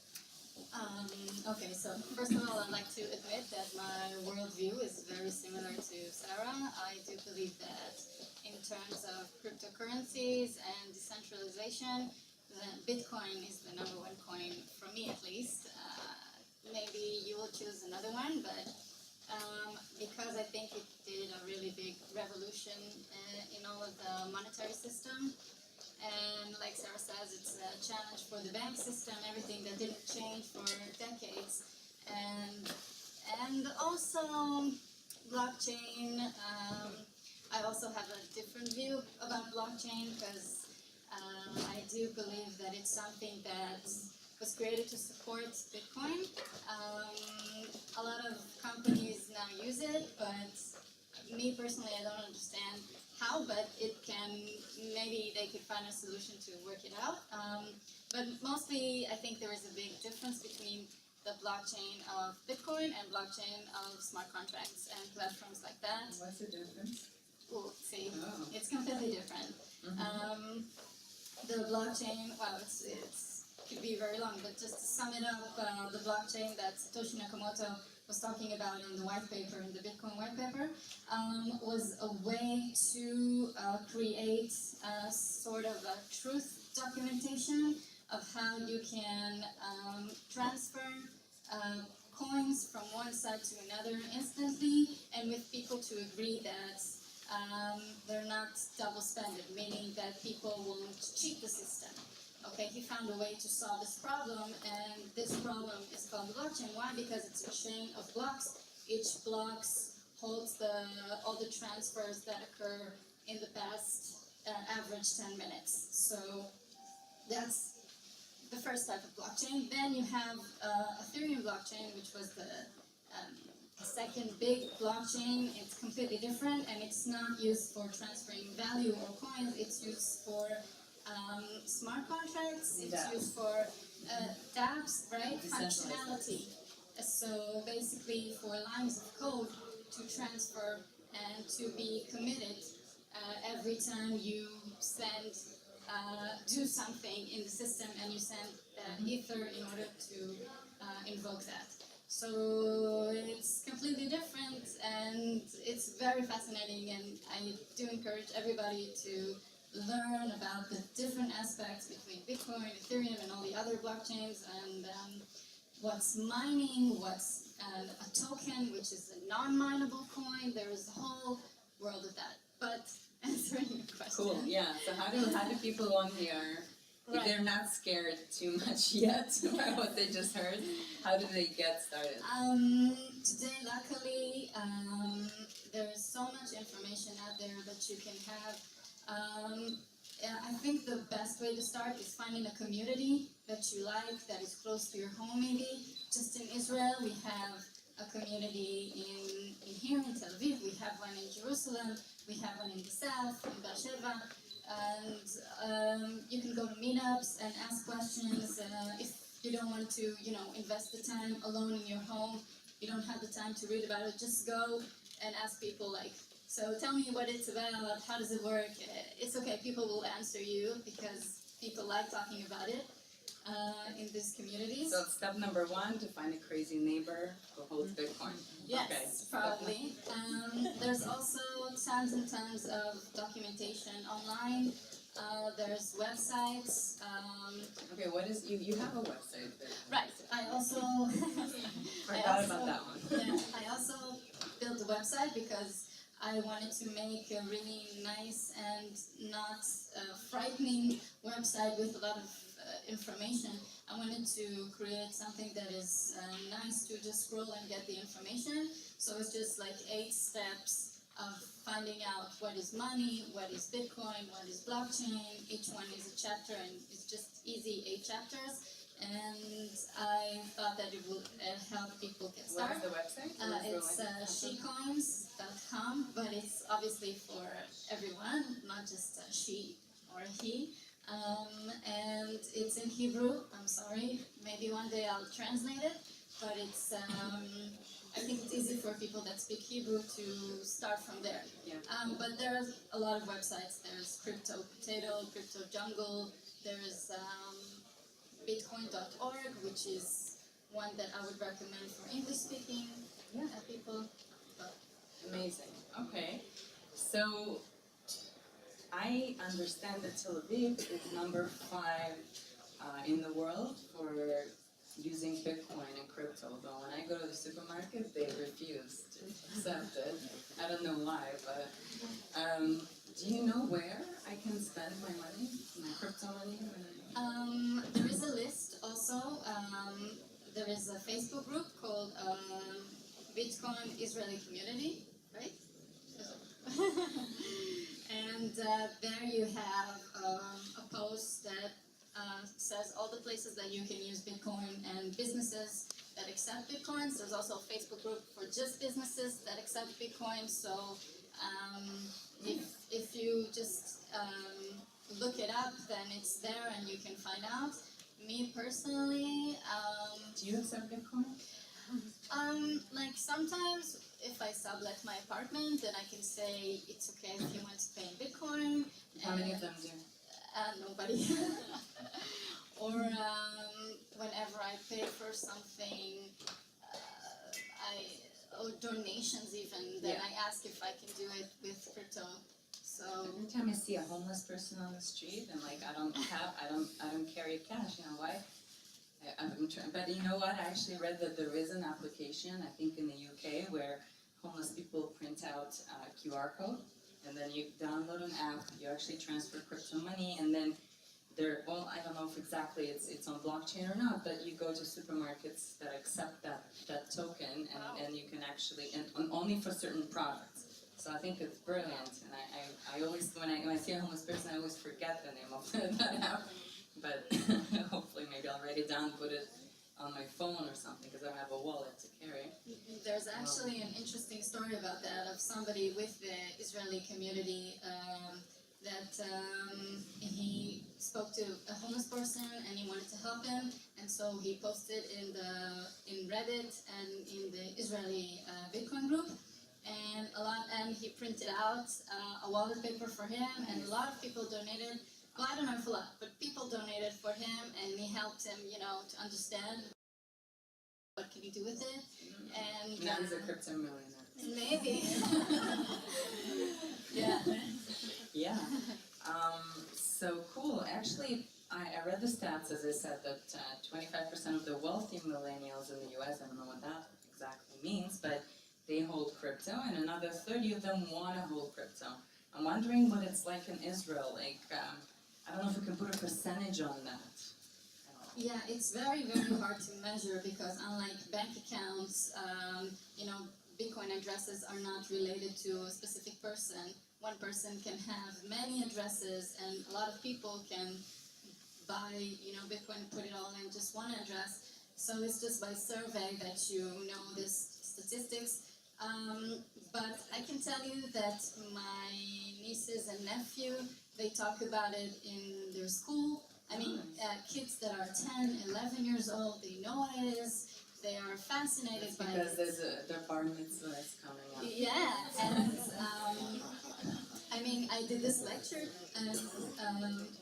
Speaker 7: Okay, so first of all, I'd like to admit that my worldview is very similar to Sarah. I do believe that in terms of cryptocurrencies and decentralization, then Bitcoin is the #1 coin, for me at least. maybe you will choose another one, but because I think it did a really big revolution in all of the monetary system. And like Sarah says, it's a challenge for the bank system, everything that didn't change for decades. And also blockchain, I also have a different view about blockchain because I do believe that it's something that was created to support Bitcoin. A lot of companies now use it, but me personally, I don't understand how, but it can, maybe they could find a solution to work it out. But mostly, I think there is a big difference between the blockchain of Bitcoin and blockchain of smart contracts and platforms like that.
Speaker 1: What's the difference?
Speaker 7: Well, see,
Speaker 1: Oh.
Speaker 7: it's completely different. The blockchain, well, it's could be very long, but just to sum it up, the blockchain that Satoshi Nakamoto was talking about in the white paper, in the Bitcoin white paper, was a way to create a sort of a truth documentation of how you can transfer coins from one side to another instantly, and with people to agree that they're not double-spended, meaning that people won't cheat the system. Okay, he found a way to solve this problem, and this problem is called the blockchain. Why? Because it's a chain of blocks. Each block holds all the transfers that occur in the past average 10 minutes. So that's the first type of blockchain. Then you have Ethereum blockchain, which was the second big blockchain. It's completely different, and it's not used for transferring value or coins. It's used for smart contracts. It's used for dApps, right? Functionality. So basically, for lines of code to transfer and to be committed every time you send, do something in the system, and you send Ether in order to invoke that. So it's completely different, and it's very fascinating, and I do encourage everybody to learn about the different aspects between Bitcoin, Ethereum, and all the other blockchains, and what's mining, what's a token, which is a non-mineable coin. There is a whole world of that. But answering your question.
Speaker 1: Cool, yeah. So how do people on here, if they're not scared too much yet by what they just heard, how do they get started?
Speaker 7: Today, luckily, there's so much information out there that you can have. I think the best way to start is finding a community that you like, that is close to your home maybe. Just in Israel, we have a community in here in Tel Aviv, we have one in Jerusalem, we have one in the south, in Beersheba, and you can go to meetups and ask questions. If you don't want to, invest the time alone in your home, you don't have the time to read about it, just go and ask people so tell me what it's about, how does it work? It's okay, people will answer you because people like talking about it in these communities.
Speaker 1: So step number 1, to find a crazy neighbor who holds Bitcoin.
Speaker 7: Yes,
Speaker 1: Okay.
Speaker 7: probably. There's also tons and tons of documentation online. There's websites.
Speaker 1: Okay, what is, you have a website there.
Speaker 7: Right, I also...
Speaker 1: Forgot about that one.
Speaker 7: Yeah, I also built a website because I wanted to make a really nice and not frightening website with a lot of information. I wanted to create something that is nice to just scroll and get the information. So it's just 8 steps of finding out what is money, what is Bitcoin, what is blockchain. Each one is a chapter, and it's just easy 8 chapters. And I thought that it would help people get started.
Speaker 1: What is the website?
Speaker 7: It's shecoins.com, but it's obviously for everyone, not just a she or a he. And it's in Hebrew. I'm sorry, maybe one day I'll translate it, but it's I think it's easy for people that speak Hebrew to start from there.
Speaker 1: Yeah.
Speaker 7: But there's a lot of websites. There's Crypto Potato, Crypto Jungle. There's Bitcoin.org, which is one that I would recommend for English-speaking people.
Speaker 1: Amazing. Okay. So I understand that Tel Aviv is number 5 in the world for using Bitcoin and crypto. crypto, though when I go to the supermarket, they refuse to accept it. I don't know why, but do you know where I can spend my money, my crypto money?
Speaker 7: There is a list also. There is a Facebook group called Bitcoin Israeli Community, right? And there you have a post that says all the places that you can use Bitcoin and businesses that accept Bitcoins. There's also a Facebook group for just businesses that accept Bitcoin. So if you just look it up, then it's there and you can find out. Me personally,
Speaker 1: Do you accept Bitcoin?
Speaker 7: like sometimes if I sublet my apartment, then I can say it's okay if you want to pay in Bitcoin.
Speaker 1: How many of them do?
Speaker 7: Nobody. Or whenever I pay for something, or donations even, then
Speaker 1: Yeah.
Speaker 7: I ask if I can do it with crypto. So
Speaker 1: Every time I see a homeless person on the street, I'm like, I don't carry cash. You know why? I'm trying, but you know what? I actually read that there is an application, I think in the UK, where homeless people print out a QR code, and then you download an app. You actually transfer crypto money, and then well, I don't know if exactly it's on blockchain or not, but you go to supermarkets that accept that token, and you can actually, and only for certain products. So I think it's brilliant, and I always, when I see a homeless person, I always forget the name of that app, but hopefully maybe I'll write it down, put it on my phone or something, because I don't have a wallet to carry.
Speaker 7: there's actually an interesting story about that of somebody with the Israeli community that he spoke to a homeless person and he wanted to help him, and so he posted in Reddit and in the Israeli Bitcoin group, and he printed out a wallet paper for him, and a lot of people donated. Well, I don't know if a lot, but people donated for him, and he helped him, to understand what can you do with it, and
Speaker 1: Now he's a crypto millionaire.
Speaker 7: maybe. Yeah.
Speaker 1: Yeah. So cool. Actually, I read the stats, as I said, that 25% of the wealthy millennials in the US, I don't know what that exactly means, but they hold crypto, and another 30 of them want to hold crypto. I'm wondering what it's like in Israel. Like, I don't know if we can put a percentage on that.
Speaker 7: Yeah, it's very, very hard to measure because unlike bank accounts, Bitcoin addresses are not related to a specific person. One person can have many addresses, and a lot of people can buy, Bitcoin and put it all in just one address. So it's just by survey that you know this statistics. But I can tell you that my nieces and nephew, they talk about it in their school. I mean, kids that are 10, 11 years old, they know what it is. They are fascinated by it.
Speaker 1: Because their bar mitzvah is coming up.
Speaker 7: Yeah, and I did this lecture, and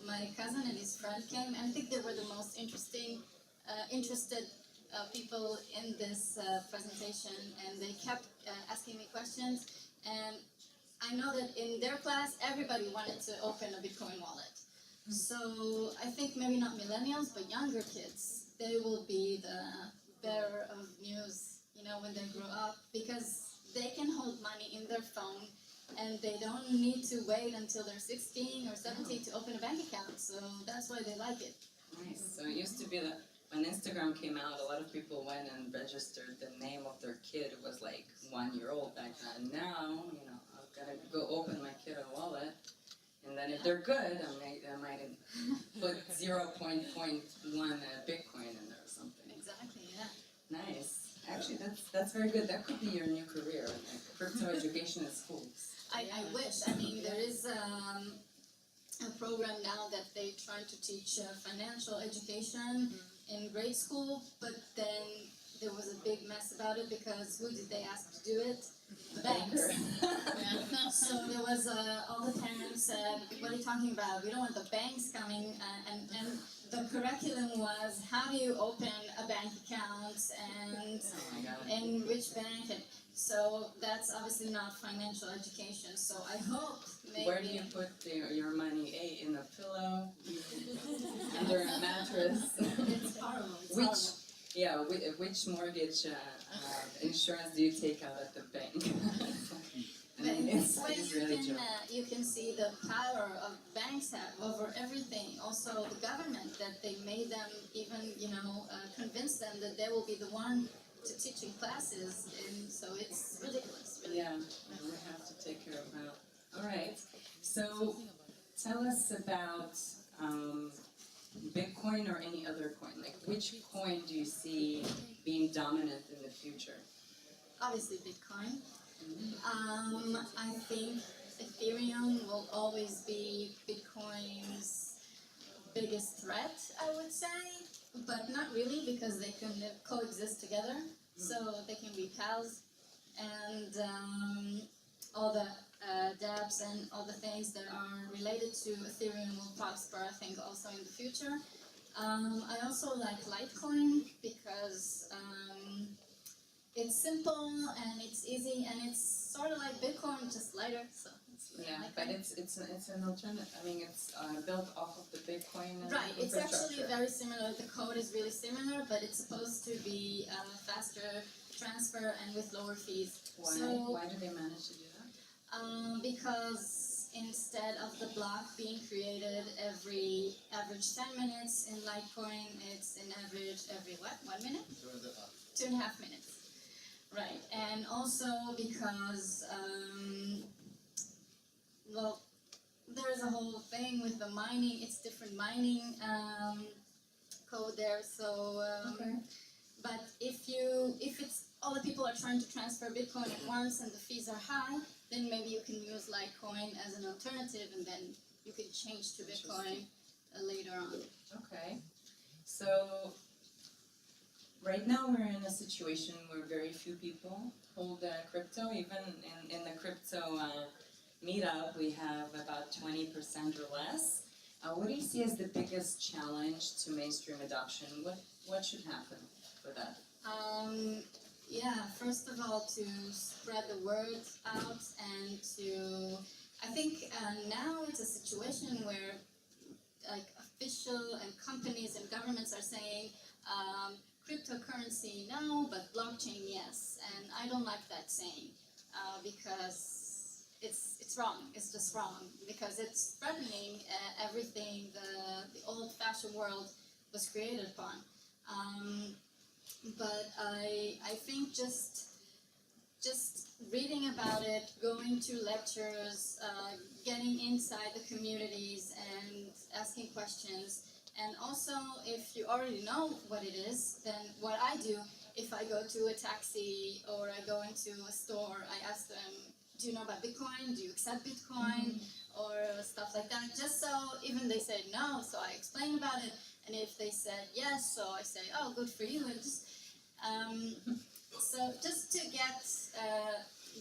Speaker 7: my cousin and his friend came, and I think they were the most interested people in this presentation, and they kept asking me questions, and I know that in their class, everybody wanted to open a Bitcoin wallet. So I think maybe not millennials, but younger kids, they will be the bearer of news, when they grow up, because they can hold money in their phone, and they don't need to wait until they're 16 or 17 to open a bank account, so that's why they like it.
Speaker 1: Nice. So it used to be that when Instagram came out, a lot of people went and registered the name of their kid who was like 1 year old back then. Now, I've got to go open my kid a wallet, and then if they're good, I might put 0.1 Bitcoin in there or something.
Speaker 7: Exactly, yeah.
Speaker 1: Nice. Actually, that's very good. That could be your new career, like crypto education in schools.
Speaker 7: I wish. There is a program now that they try to teach financial education in grade school, but then there was a big mess about it because who did they ask to do it? The banks. So there was all the parents said, "What are you talking about? We don't want the banks coming." And the curriculum was how do you open a bank account and
Speaker 1: Oh my God.
Speaker 7: in which bank. And so that's obviously not financial education. So I hope maybe.
Speaker 1: Where do you put your money? In a pillow? Under a mattress?
Speaker 7: It's horrible. It's
Speaker 1: Which
Speaker 7: horrible.
Speaker 1: Yeah, which mortgage insurance do you take out at the bank? I
Speaker 7: But
Speaker 1: mean,
Speaker 7: in this way,
Speaker 1: it's really true.
Speaker 7: you can see the power of banks have over everything. Also, the government, that they made them even, convince them that they will be the one to teaching classes, and so it's ridiculous, really.
Speaker 1: Yeah, we have to take care of that. All right. So tell us about Bitcoin or any other coin. Like, which coin do you see being dominant in the future?
Speaker 7: Obviously, Bitcoin. I think Ethereum will always be Bitcoin's biggest threat, I would say, but not really, because they can coexist together, so they can be pals, and all the dApps and all the things that are related to Ethereum will prosper, I think, also in the future. I also like Litecoin because it's simple and it's easy and it's sort of like Bitcoin, just lighter. So
Speaker 1: Yeah, but it's an alternative. I mean, it's built off of the Bitcoin.
Speaker 7: Right, it's actually
Speaker 1: infrastructure.
Speaker 7: very similar. The code is really similar, but it's supposed to be faster transfer and with lower fees.
Speaker 1: Why?
Speaker 7: So,
Speaker 1: Why do they manage to do that?
Speaker 7: because instead of the block being created every average 10 minutes in Litecoin, it's an average every what? 1 minute? 2.5 minutes. Right, and also because, well, there's a whole thing with the mining, it's different mining code there, so, but if it's all the people are trying to transfer Bitcoin at once and the fees are high, then maybe you can use Litecoin as an alternative and then you can change to Bitcoin later on.
Speaker 1: Okay. So right now we're in a situation where very few people hold crypto. Even in the crypto meetup, we have about 20% or less. What do you see as the biggest challenge to mainstream adoption? What should happen for that?
Speaker 7: Yeah, first of all, to spread the word out and to, I think now it's a situation where like official and companies and governments are saying cryptocurrency no, but blockchain yes, and I don't like that saying because it's wrong. It's just wrong because it's threatening everything the old-fashioned world was created upon. But I think just reading about it, going to lectures, getting inside the communities and asking questions, and also if you already know what it is, then what I do, if I go to a taxi or I go into a store, I ask them, do you know about Bitcoin? Do you accept Bitcoin? Or stuff like that, just so even they said no, so I explain about it, and if they said yes, so I say, oh, good for you, and just so just to get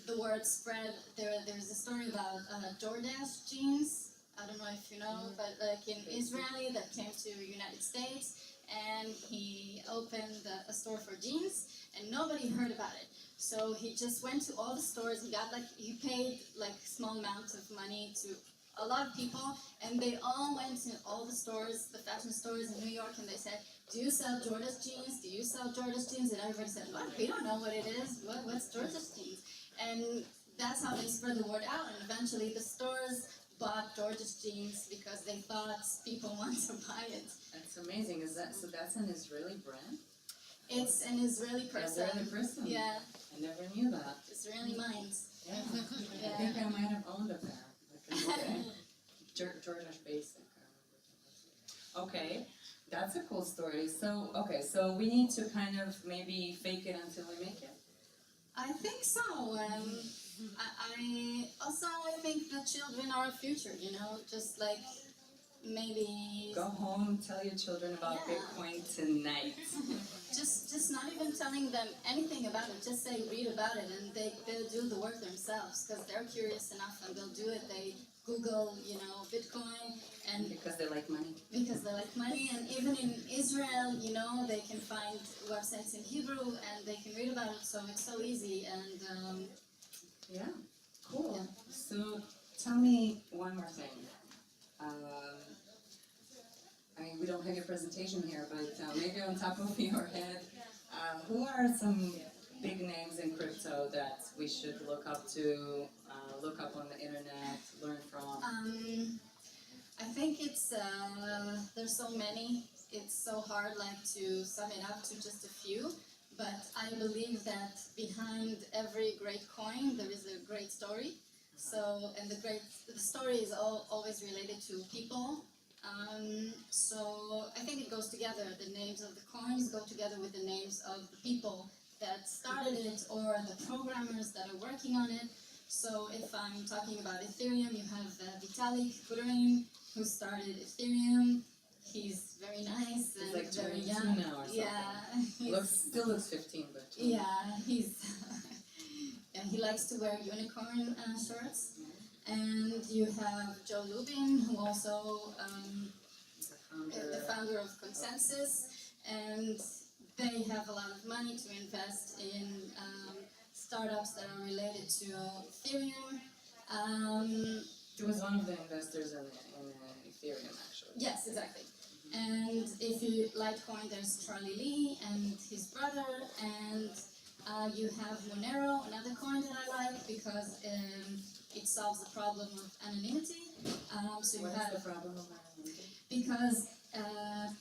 Speaker 7: the word spread, there's a story about DoorDash jeans. I don't know if you know, but like an Israeli that came to the United States and he opened a store for jeans and nobody heard about it. So he just went to all the stores, he paid like small amounts of money to a lot of people, and they all went to all the stores, the fashion stores in New York, and they said, do you sell Jordache jeans? Do you sell Jordache jeans? And everybody said, what? We don't know what it is. What's Jordache jeans? And that's how they spread the word out, and eventually the stores bought Jordache jeans because they thought people want to buy it.
Speaker 1: That's amazing. So that's an Israeli brand?
Speaker 7: It's an Israeli person.
Speaker 1: Israeli person?
Speaker 7: Yeah.
Speaker 1: I never knew that.
Speaker 7: Israeli minds.
Speaker 1: Yeah. I think I might have owned a pair. Georgia Basic. Okay, that's a cool story. So, so we need to kind of maybe fake it until we make it?
Speaker 7: I think so. I think the children are our future, just like maybe
Speaker 1: Go home, tell your children about
Speaker 7: Yeah.
Speaker 1: Bitcoin tonight.
Speaker 7: just not even telling them anything about it, just say read about it and they'll do the work themselves because they're curious enough and they'll do it. They Google, Bitcoin and
Speaker 1: Because they like money.
Speaker 7: because they like money, and even in Israel, they can find websites in Hebrew and they can read about it, so it's so easy and
Speaker 1: Yeah, cool.
Speaker 7: Yeah.
Speaker 1: So tell me one more thing. I mean, we don't have your presentation here, but maybe on top of your head, who are some big names in crypto that we should look up to, look up on the internet, learn from?
Speaker 7: I think it's there's so many. It's so hard, like, to sum it up to just a few. But I believe that behind every great coin there is a great story. So, and the story is always related to people. So I think it goes together. The names of the coins go together with the names of the people that started it or the programmers that are working on it. So if I'm talking about Ethereum, you have Vitalik Buterin, who started Ethereum. He's very nice and
Speaker 1: He's like
Speaker 7: very
Speaker 1: 22
Speaker 7: young.
Speaker 1: now or something.
Speaker 7: Yeah,
Speaker 1: Still looks 15, but...
Speaker 7: yeah, he's yeah, he likes to wear unicorn shirts. And you have Joe Lubin, who also is the founder of Consensus, and they have a lot of money to invest in startups that are related to Ethereum.
Speaker 1: He was one of the investors in Ethereum, actually.
Speaker 7: Yes, exactly. And if you Litecoin, there's Charlie Lee and his brother, and you have Monero, another coin that I like because it solves the problem of anonymity. So you
Speaker 1: What
Speaker 7: have
Speaker 1: is the problem of anonymity?
Speaker 7: because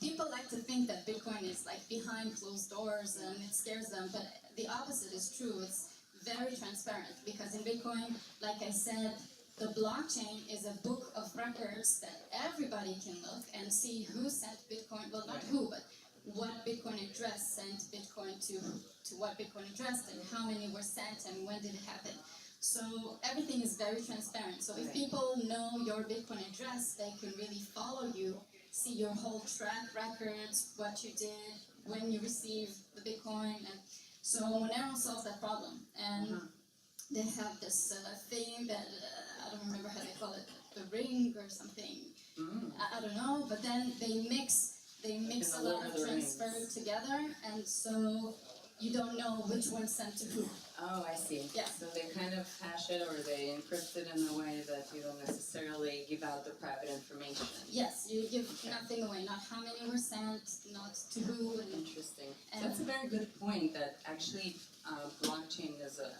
Speaker 7: people like to think that Bitcoin is like behind closed doors and it scares them, but the opposite is true. It's very transparent because in Bitcoin, like I said, the blockchain is a book of records that everybody can look and see who sent Bitcoin, well, not who, but what Bitcoin address sent Bitcoin to what Bitcoin address and how many were sent and when did it happen. So everything is very transparent. So if people know your Bitcoin address, they can really follow you, see your whole track records, what you did, when you received the Bitcoin. And so Monero solves that problem. And they have this thing that, I don't remember how they call it, the ring or something. I don't know, but then they mix a lot of transfer together, and so you don't know which one sent to who.
Speaker 1: Oh, I see.
Speaker 7: Yeah.
Speaker 1: So they kind of hash it or they encrypt it in a way that you don't necessarily give out the private information.
Speaker 7: Yes, you give nothing away, not how many were sent, not to who. And
Speaker 1: Interesting. So that's a very good point that actually blockchain is a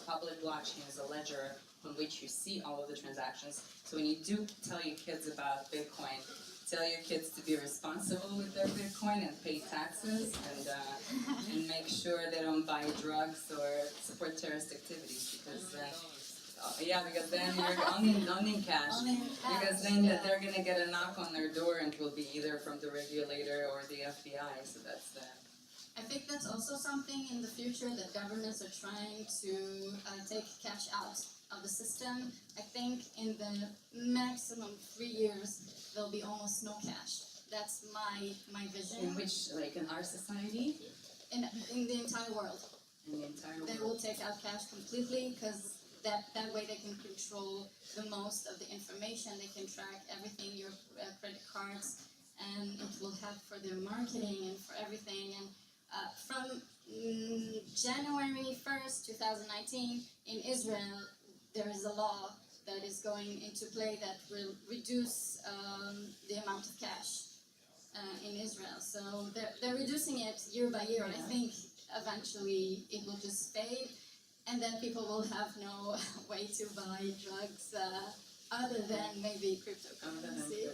Speaker 1: public blockchain is a ledger on which you see all of the transactions. So when you do tell your kids about Bitcoin, tell your kids to be responsible with their Bitcoin and pay taxes and make sure they don't buy drugs or support terrorist activities because because then you're owning cash. Because then they're gonna get a knock on their door and it will be either from the regulator or the FBI. So that's
Speaker 7: I think that's also something in the future that governments are trying to take cash out of the system. I think in the maximum 3 years there'll be almost no cash. That's my vision.
Speaker 1: in which, like in our society,
Speaker 7: In the entire world.
Speaker 1: in the entire world.
Speaker 7: They will take out cash completely because that way they can control the most of the information. They can track everything, your credit cards, and it will help for their marketing and for everything. And from January 1st, 2019, in Israel, there is a law that is going into play that will reduce the amount of cash in Israel. So they're reducing it year by year, and I think eventually it will just fade, and then people will have no way to buy drugs other than maybe cryptocurrency.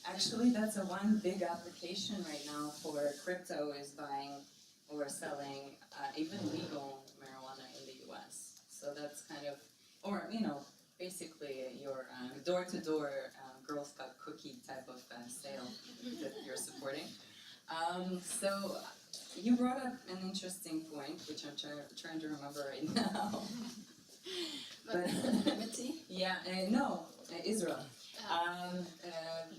Speaker 1: Actually, that's one big application right now for crypto is buying or selling even legal marijuana in the U.S. So that's kind of, or basically your door-to-door Girl Scout cookie type of sale that you're supporting. So you brought up an interesting point, which I'm trying to remember right now. But Israel.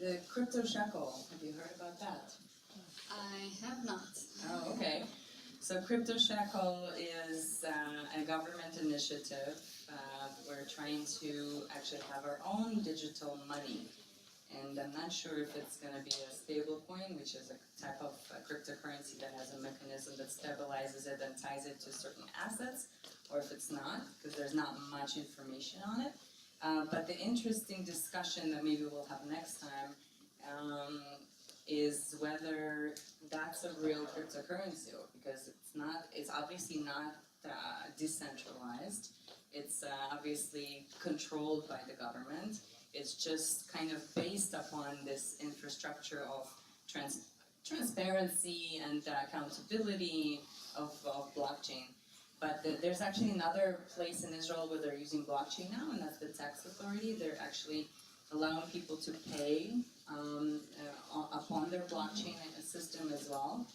Speaker 1: The crypto shekel. Have you heard about that?
Speaker 7: I have not.
Speaker 1: Oh, okay. So crypto shekel is a government initiative. We're trying to actually have our own digital money. And I'm not sure if it's going to be a stable coin, which is a type of cryptocurrency that has a mechanism that stabilizes it and ties it to certain assets, or if it's not, because there's not much information on it. But the interesting discussion that maybe we'll have next time is whether that's a real cryptocurrency, because it's obviously not decentralized. It's obviously controlled by the government. It's just kind of based upon this infrastructure of transparency and accountability of blockchain. But there's actually another place in Israel where they're using blockchain now, and that's the tax authority. They're actually allowing people to pay upon their blockchain system as well.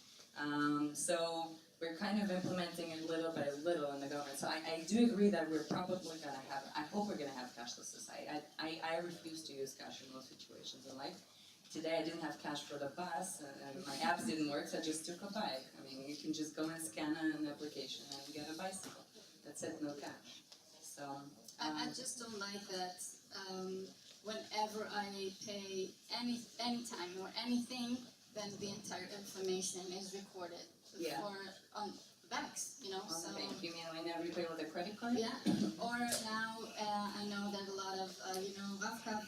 Speaker 1: So we're kind of implementing it little by little in the government. So I do agree that we're probably going to have, I hope we're going to have cashless society. I refuse to use cash in most situations in life. Today I didn't have cash for the bus, and my apps didn't work, so I just took a bike. I mean, you can just go and scan an application and get a bicycle. That's it, no cash. So
Speaker 7: I just don't like that whenever I pay any time or anything, then the entire information is recorded
Speaker 1: Yeah.
Speaker 7: for banks, you know.
Speaker 1: on
Speaker 7: So
Speaker 1: the bank, you mean whenever you pay with a credit card?
Speaker 7: yeah. Or now I know that a lot of Raf-Kaf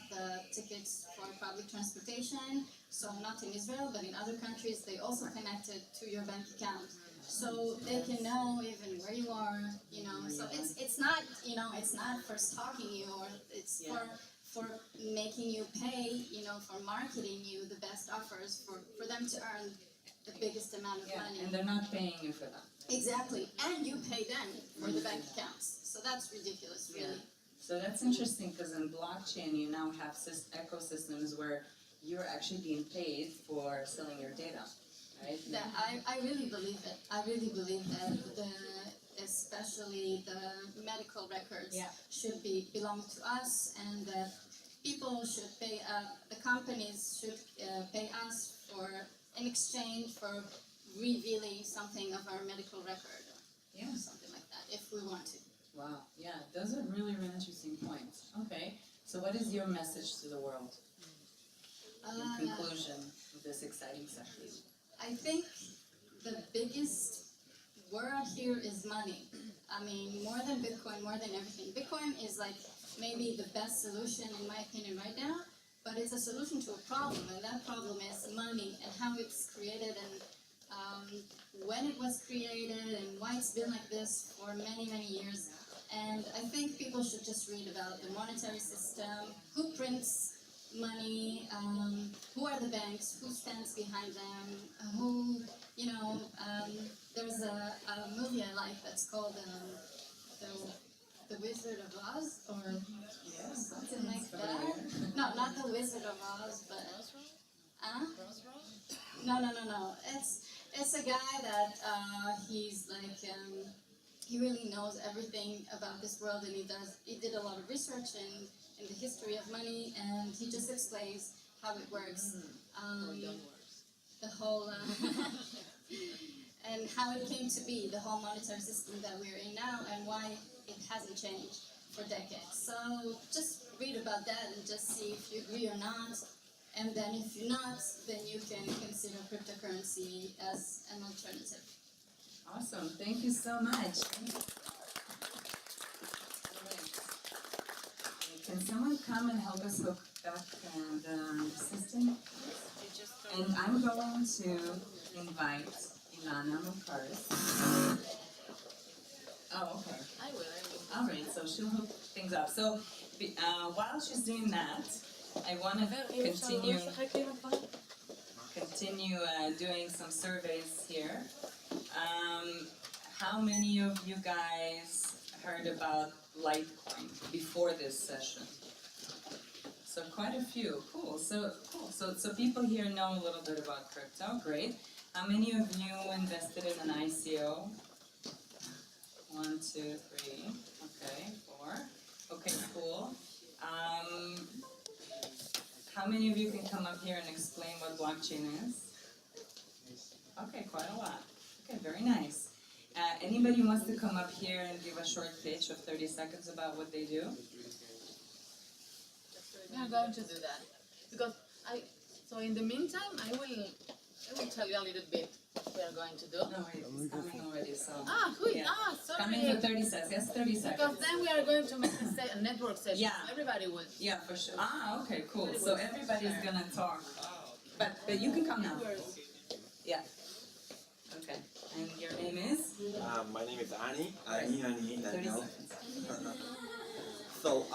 Speaker 7: tickets for public transportation. So not in Israel, but in other countries, they also connect it to your bank account. So they can know even where you are, you know. So it's not, it's not for stalking you, or it's for making you pay, for marketing you the best offers for them to earn the biggest amount of money.
Speaker 1: And they're not paying you for that.
Speaker 7: Exactly, and you pay them for the bank accounts. So that's ridiculous, really.
Speaker 1: So that's interesting, because in blockchain you now have ecosystems where you're actually being paid for selling your data, right?
Speaker 7: That I really believe it. I really believe that especially the medical records should belong to us, and that people should pay, the companies should pay us for in exchange for revealing something of our medical record, or something like that, if we want to.
Speaker 1: Wow, yeah, those are really, really interesting points. Okay, so what is your message to the world in conclusion of this exciting session?
Speaker 7: I think the biggest word here is money. I mean, more than Bitcoin, more than everything. Bitcoin is like maybe the best solution in my opinion right now, but it's a solution to a problem, and that problem is money and how it's created, and when it was created, and why it's been like this for many, many years. And I think people should just read about the monetary system, who prints money, who are the banks, who stands behind them, there's a movie I like that's called The Wizard of Oz, or something like that. No, not The Wizard of Oz, but... No. It's a guy that he's like... he really knows everything about this world, and he did a lot of research in the history of money, and he just explains how it works. The whole and how it came to be, the whole monetary system that we're in now, and why it hasn't changed for decades. So just read about that and just see if you agree or not. And then if you're not, then you can consider cryptocurrency as an alternative.
Speaker 1: Awesome, thank you so much. Can someone come and help us hook back the system? And I'm going to invite Ilana Mukaris. Oh, okay.
Speaker 5: I will.
Speaker 1: All right, so she'll hook things up. So while she's doing that, I want to continue doing some surveys here. How many of you guys heard about Litecoin before this session? So quite a few. Cool. So people here know a little bit about crypto. Great. How many of you invested in an ICO? 1, 2, 3. Okay, 4. Okay, cool. How many of you can come up here and explain what blockchain is? Okay, quite a lot. Okay, very nice. Anybody wants to come up here and give a short pitch of 30 seconds about what they do?
Speaker 8: We are going to do that because so in the meantime I will tell you a little bit
Speaker 7: we are going to do.
Speaker 1: No, it's coming already, so.
Speaker 7: Wait,
Speaker 1: Yeah.
Speaker 7: sorry.
Speaker 1: Coming for 30 seconds, yes, 30
Speaker 7: Because
Speaker 1: seconds.
Speaker 7: then we are going to make a network session.
Speaker 1: Yeah.
Speaker 7: Everybody will.
Speaker 1: Yeah, for sure. Okay, cool. So everybody's gonna talk. But you can come now. Yeah. Okay. And your name is?
Speaker 8: My name is Ani.
Speaker 1: 30
Speaker 8: Daniel.
Speaker 1: seconds.
Speaker 8: So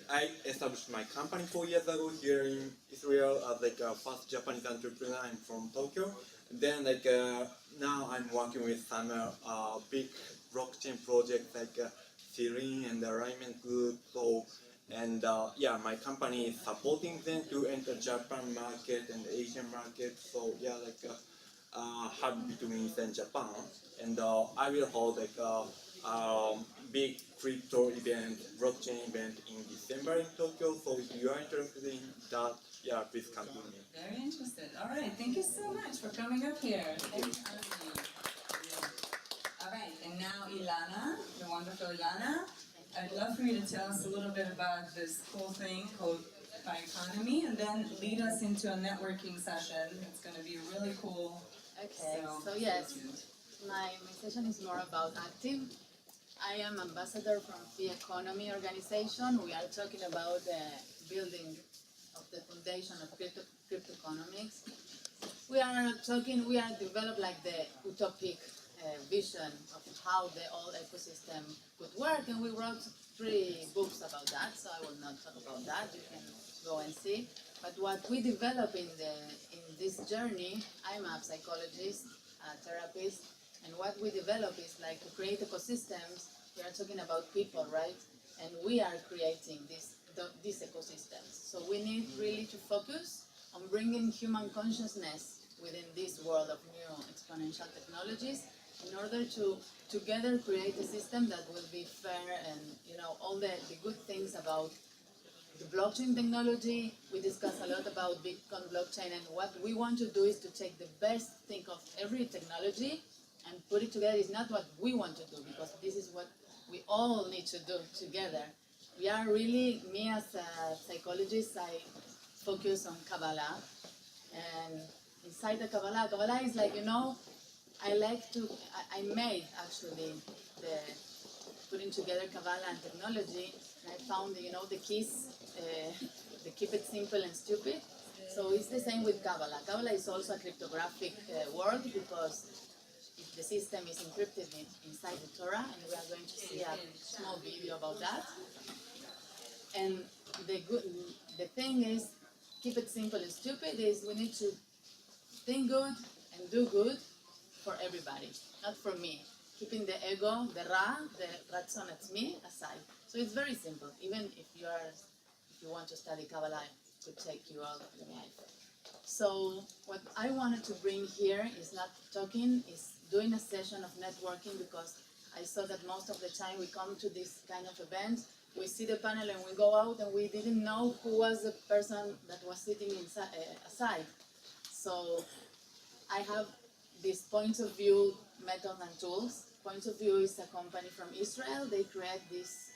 Speaker 8: I established my company 4 years ago here in Israel as like a first Japanese entrepreneur. I'm from Tokyo. Then now I'm working with some big blockchain projects like Serene and the Alignment Group. So and my company is supporting them to enter Japan market and the Asian market. So hub between East and Japan, and I will hold big crypto event, blockchain event in December in Tokyo. So if you are interested in that, please come to me.
Speaker 1: Very interested. All right. Thank you so much for coming up here. Thank you for having me. All right. And now Ilana, the wonderful Ilana. I'd love for you to tell us a little bit about this cool thing called Pi Economy, and then lead us into a networking session. It's going to be really cool.
Speaker 7: Okay, so yes, my session is more about active. I am ambassador from Pi Economy organization. We are talking about the building of the foundation of crypto economics. We are developed like the utopic vision of how the whole ecosystem could work, and we wrote 3 books about that, so I will not talk about that. You can go and see. But what we develop in this journey, I'm a psychologist, a therapist, and what we develop is like to create ecosystems. We are talking about people, right? And we are creating these ecosystems. So we need really to focus on bringing human consciousness within this world of new exponential technologies in order to together create a system that will be fair and all the good things about the blockchain technology. We discuss a lot about Bitcoin blockchain, and what we want to do is to take the best thing of every technology and put it together. It's not what we want to do, because this is what we all need to do together. We are really, me as a psychologist, I focus on Kabbalah, and inside the Kabbalah is like, I made actually the putting together Kabbalah and technology, and I found, the keys, the keep it simple and stupid. So it's the same with Kabbalah. Kabbalah is also a cryptographic word, because the system is encrypted inside the Torah, and we are going to see a small video about that. And the thing is, keep it simple and stupid is we need to think good and do good for everybody, not for me. Keeping the ego, the ratzon atzmi aside. So it's very simple. Even if you want to study Kabbalah, it could take you all of your life. So what I wanted to bring here is not talking, is doing a session of networking, because I saw that most of the time we come to this kind of event, we see the panel and we go out and we didn't know who was the person that was sitting aside. So I have this point of view method and tools. Point of View is a company from Israel. They create this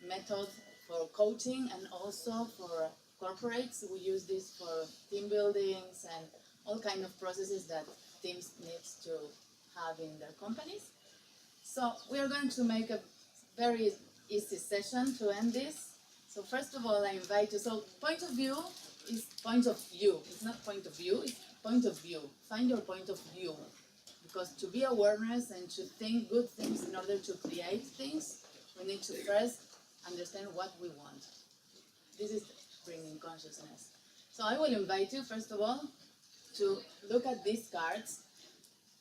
Speaker 7: method for coaching and also for corporates. We use this for team buildings and all kind of processes that teams need to have in their companies. So we are going to make a very easy session to end this. So first of all, I invite you. So point of view is point of view. It's not point of view, it's point of view. Find your point of view. Because to be awareness and to think good things in order to create things, we need to first understand what we want. This is bringing consciousness. So I will invite you, first of all, to look at these cards.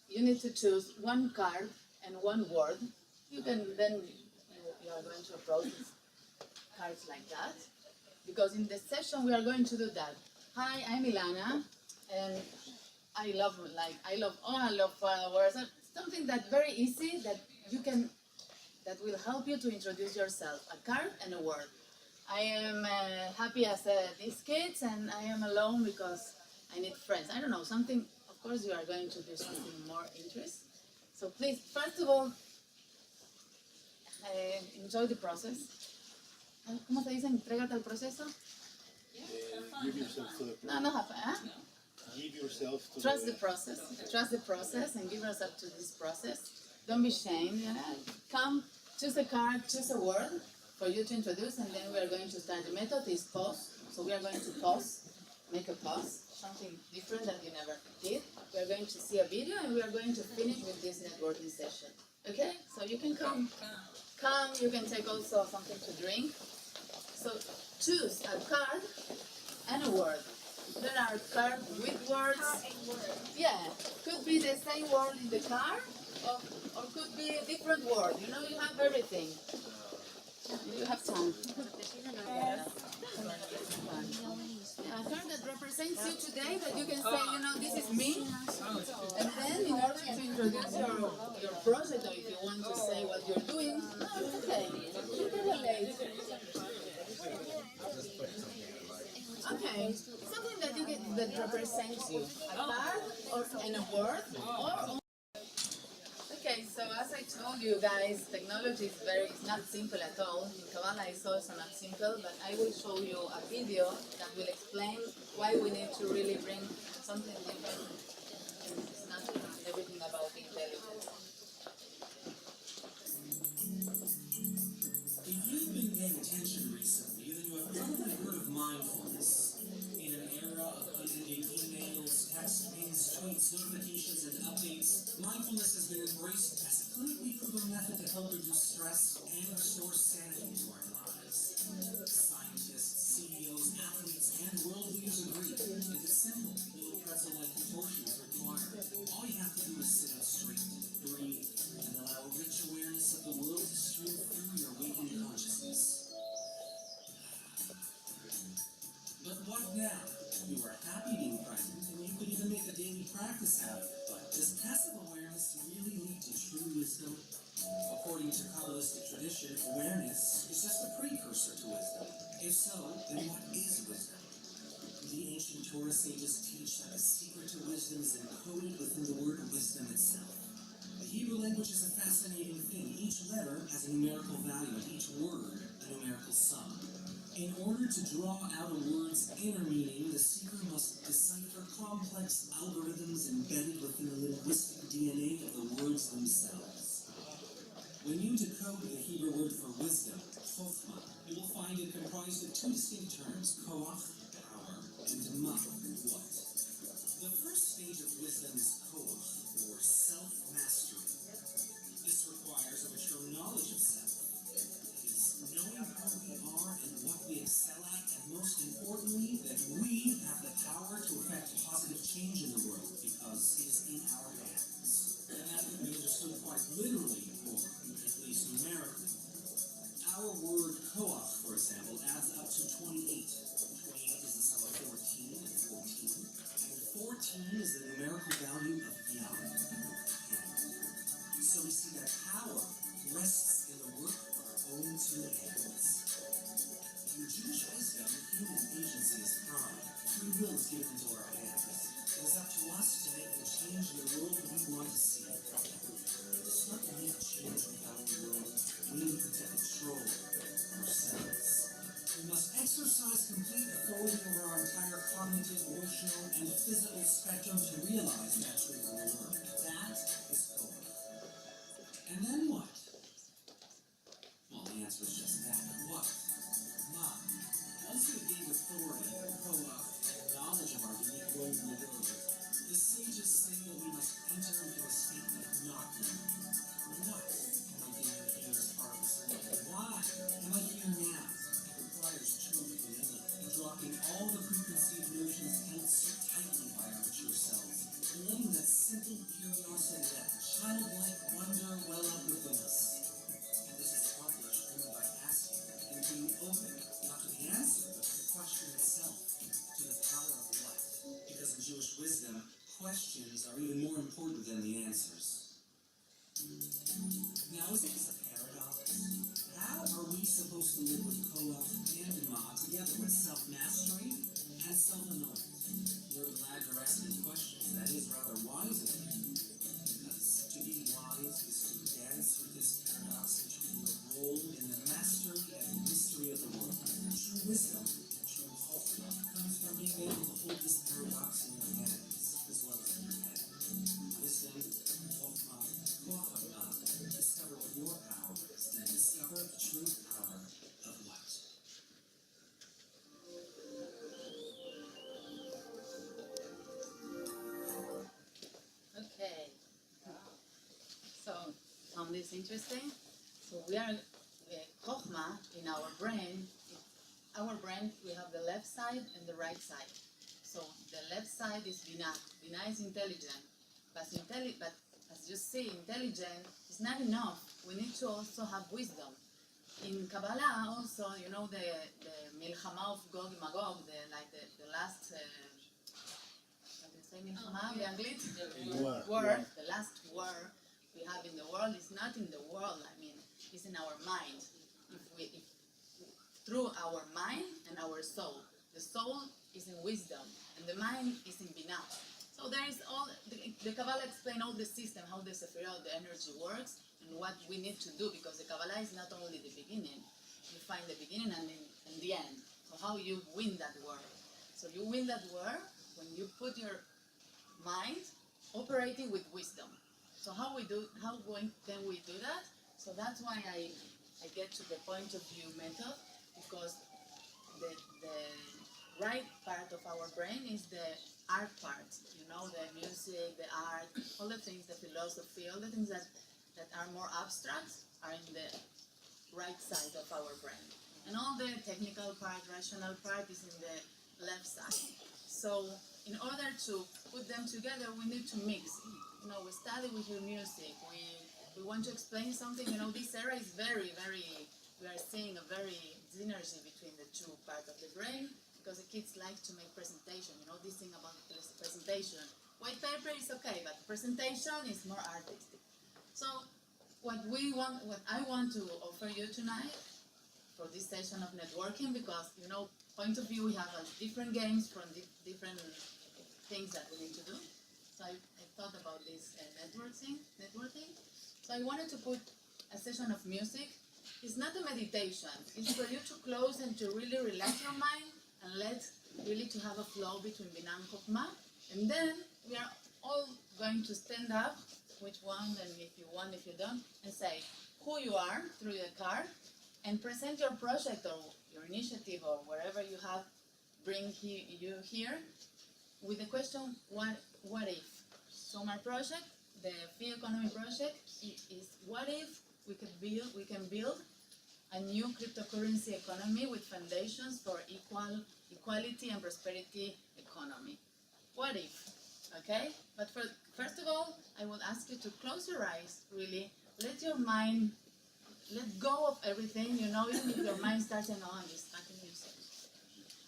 Speaker 7: You need to choose one card and one word. You can then, you are going to approach cards like that. Because in the session we are going to do that. Hi, I'm Ilana, and I love flowers. Something that very easy that will help you to introduce yourself. A card and a word. I am happy as these kids, and I am alone because I need friends. I don't know, something. Of course, you are going to do something more interesting. So please, first of all, enjoy the process. ¿Cómo se dice? Entrégate al proceso.
Speaker 9: Give yourself to the
Speaker 7: No have fun.
Speaker 9: give yourself to
Speaker 10: Trust the process. Trust the process and give yourself to this process. Don't be ashamed, you know. Come, choose a card, choose a word for you to introduce, and then we are going to start. The method is pause. So we are going to pause, make a pause, something different that you never did. We are going to see a video, and we are going to finish with this networking session. Okay? So you can come. Come, you can take also something to drink. So choose a card and a word. There are cards with words. Yeah, could be the same word in the card, or could be a different word. You know, you have everything. You have time. A card that represents you today, that you can say, you know, this is me. And then, in order to introduce your project, or if you want to say what you're doing, okay, you can relate. Okay, something that you get that represents you, a card or in a word or. Okay, so as I told you guys, technology is not simple at all. In Kabbalah it's also not simple, but I will show you a video that will explain why we need to really bring something different. It's not everything about intelligence.
Speaker 11: If you've been paying attention recently, then you have probably heard of mindfulness. In an era of unending emails, text pings, tweets, notifications, and updates, mindfulness has been embraced as a clinically proven method to help reduce stress and restore sanity to our lives. Scientists, CEOs, athletes, and world leaders agree that it's simple, little pretzel-like contortion is required. All you have to do is sit up straight, breathe, and allow rich awareness of the world to stream through your waking consciousness. But what now? You are happy being present, and you could even make a daily practice out of it. But does passive awareness really lead to true wisdom? According to Kabbalistic tradition, awareness is just a precursor to wisdom. If so, then what is wisdom? The ancient Torah sages teach that the secret to wisdom is encoded within the word wisdom itself. The Hebrew language is a fascinating thing. Each letter has a numerical value, and each word a numerical sum. In order to draw out a word's inner meaning, the seeker must decipher complex algorithms embedded within the linguistic DNA of the words themselves. When you decode the Hebrew word for wisdom, chokhmah, you will find it comprised of two distinct terms, koach, power, and mah, what. The first stage of wisdom is koach, or self-mastery. This requires a mature knowledge of self. Knowing who we are and what we excel at, and most importantly, that we have the power to effect positive change in the world because it is in our hands. And that can be understood quite literally, or at least numerically. Our word koach, for example, adds up to 28. 28 is the sum of 14 and 14. And 14 is the numerical value of yam. So we see that power rests in the work of our own two hands. In Jewish wisdom, human agency is prime. Free will is given into our hands. It is up to us to make the change in the world we want to see. It's not to make change without the world. We need to take control ourselves. We must exercise complete authority over our entire cognitive, emotional, and physical spectrum to realize that truth in the world. That is koach. And then what? Well, the answer is just that. What? Mah. Once we gain authority, koach, and knowledge of our unique role in the world, the sages say that we must enter into a state of not knowing. What am I doing here as part of this world? Why am I here now? It requires true humility, dropping all the preconceived notions held so tightly by our mature selves, and letting that simple curiosity, that childlike wonder well up within us. And this is accomplished only by asking and being open, not to the answer, but to the question itself, to the power of what. Because in Jewish wisdom, questions are even more important than the answers. Now, is this a paradox? How are we supposed to live with koach and mah together, with self-mastery and self-knowledge? We're glad you're asking questions. That is rather wise of you. Because to be wise is to dance with this paradox between the role in the mastery and the mystery of the world. True wisdom, true chokhmah, comes from being able to hold this paradox in your hand.
Speaker 10: found this interesting. So we are Chokhmah in our brain. Our brain, we have the left side and the right side. So the left side is Binah. Binah is intelligent. But as you see, intelligent is not enough. We need to also have wisdom. In Kabbalah also, you know, the Milchama of Gog and Magog, the last, how do you say Milchama in English? War. The last war we have in the world is not in the world, I mean, it's in our mind. Through our mind and our soul. The soul is in wisdom, and the mind is in Binah. So there is all, the Kabbalah explains all the system, how the Sefirot, the energy works, and what we need to do, because the Kabbalah is not only the beginning. You find the beginning and the end. So how you win that war. So you win that war when you put your mind operating with wisdom. So how can we do that? So that's why I get to the point of view method, because the right part of our brain is the art part, you know, the music, the art, all the things, the philosophy, all the things that are more abstract are in the right side of our brain. And all the technical part, rational part is in the left side. So in order to put them together, we need to mix. You know, we study, we hear music, we want to explain something. You know, this era is very, we are seeing a very synergy between the two parts of the brain, because the kids like to make presentation, you know, this thing about presentation. White paper is okay, but presentation is more artistic. So what I want to offer you tonight for this session of networking, because, you know, point of view, we have different games from different things that we need to do. So I thought about this networking. So I wanted to put a session of music. It's not a meditation. It's for you to close and to really relax your mind and really to have a flow between Binah and Chokhmah. And then we are all going to stand up, which one, and if you want, if you don't, and say who you are through the card, and present your project or your initiative or wherever you have you here with the question, what if? So my project, the Fee Economy project, is what if we can build a new cryptocurrency economy with foundations for equality and prosperity economy. What if? Okay? But first of all, I will ask you to close your eyes, really. Let your mind, let go of everything, you know, even if your mind starts saying, oh, I'm just stuck in music.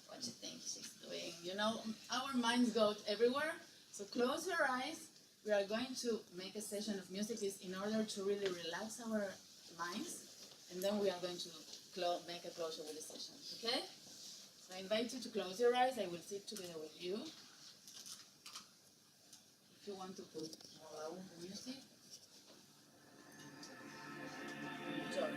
Speaker 10: What you think she's doing? You know, our minds go everywhere. So close your eyes. We are going to make a session of music in order to really relax our minds. And then we are going to make a closure with the session, okay? So I invite you to close your eyes. I will sit together with you. If you want to put more music. Enjoy.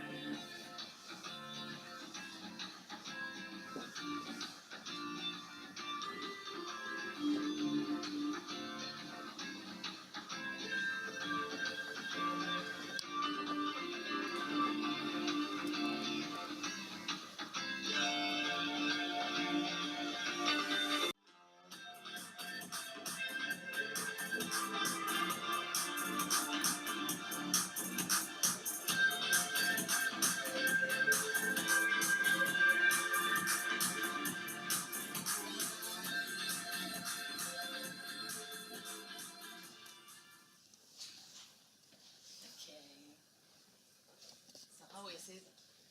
Speaker 10: How is it?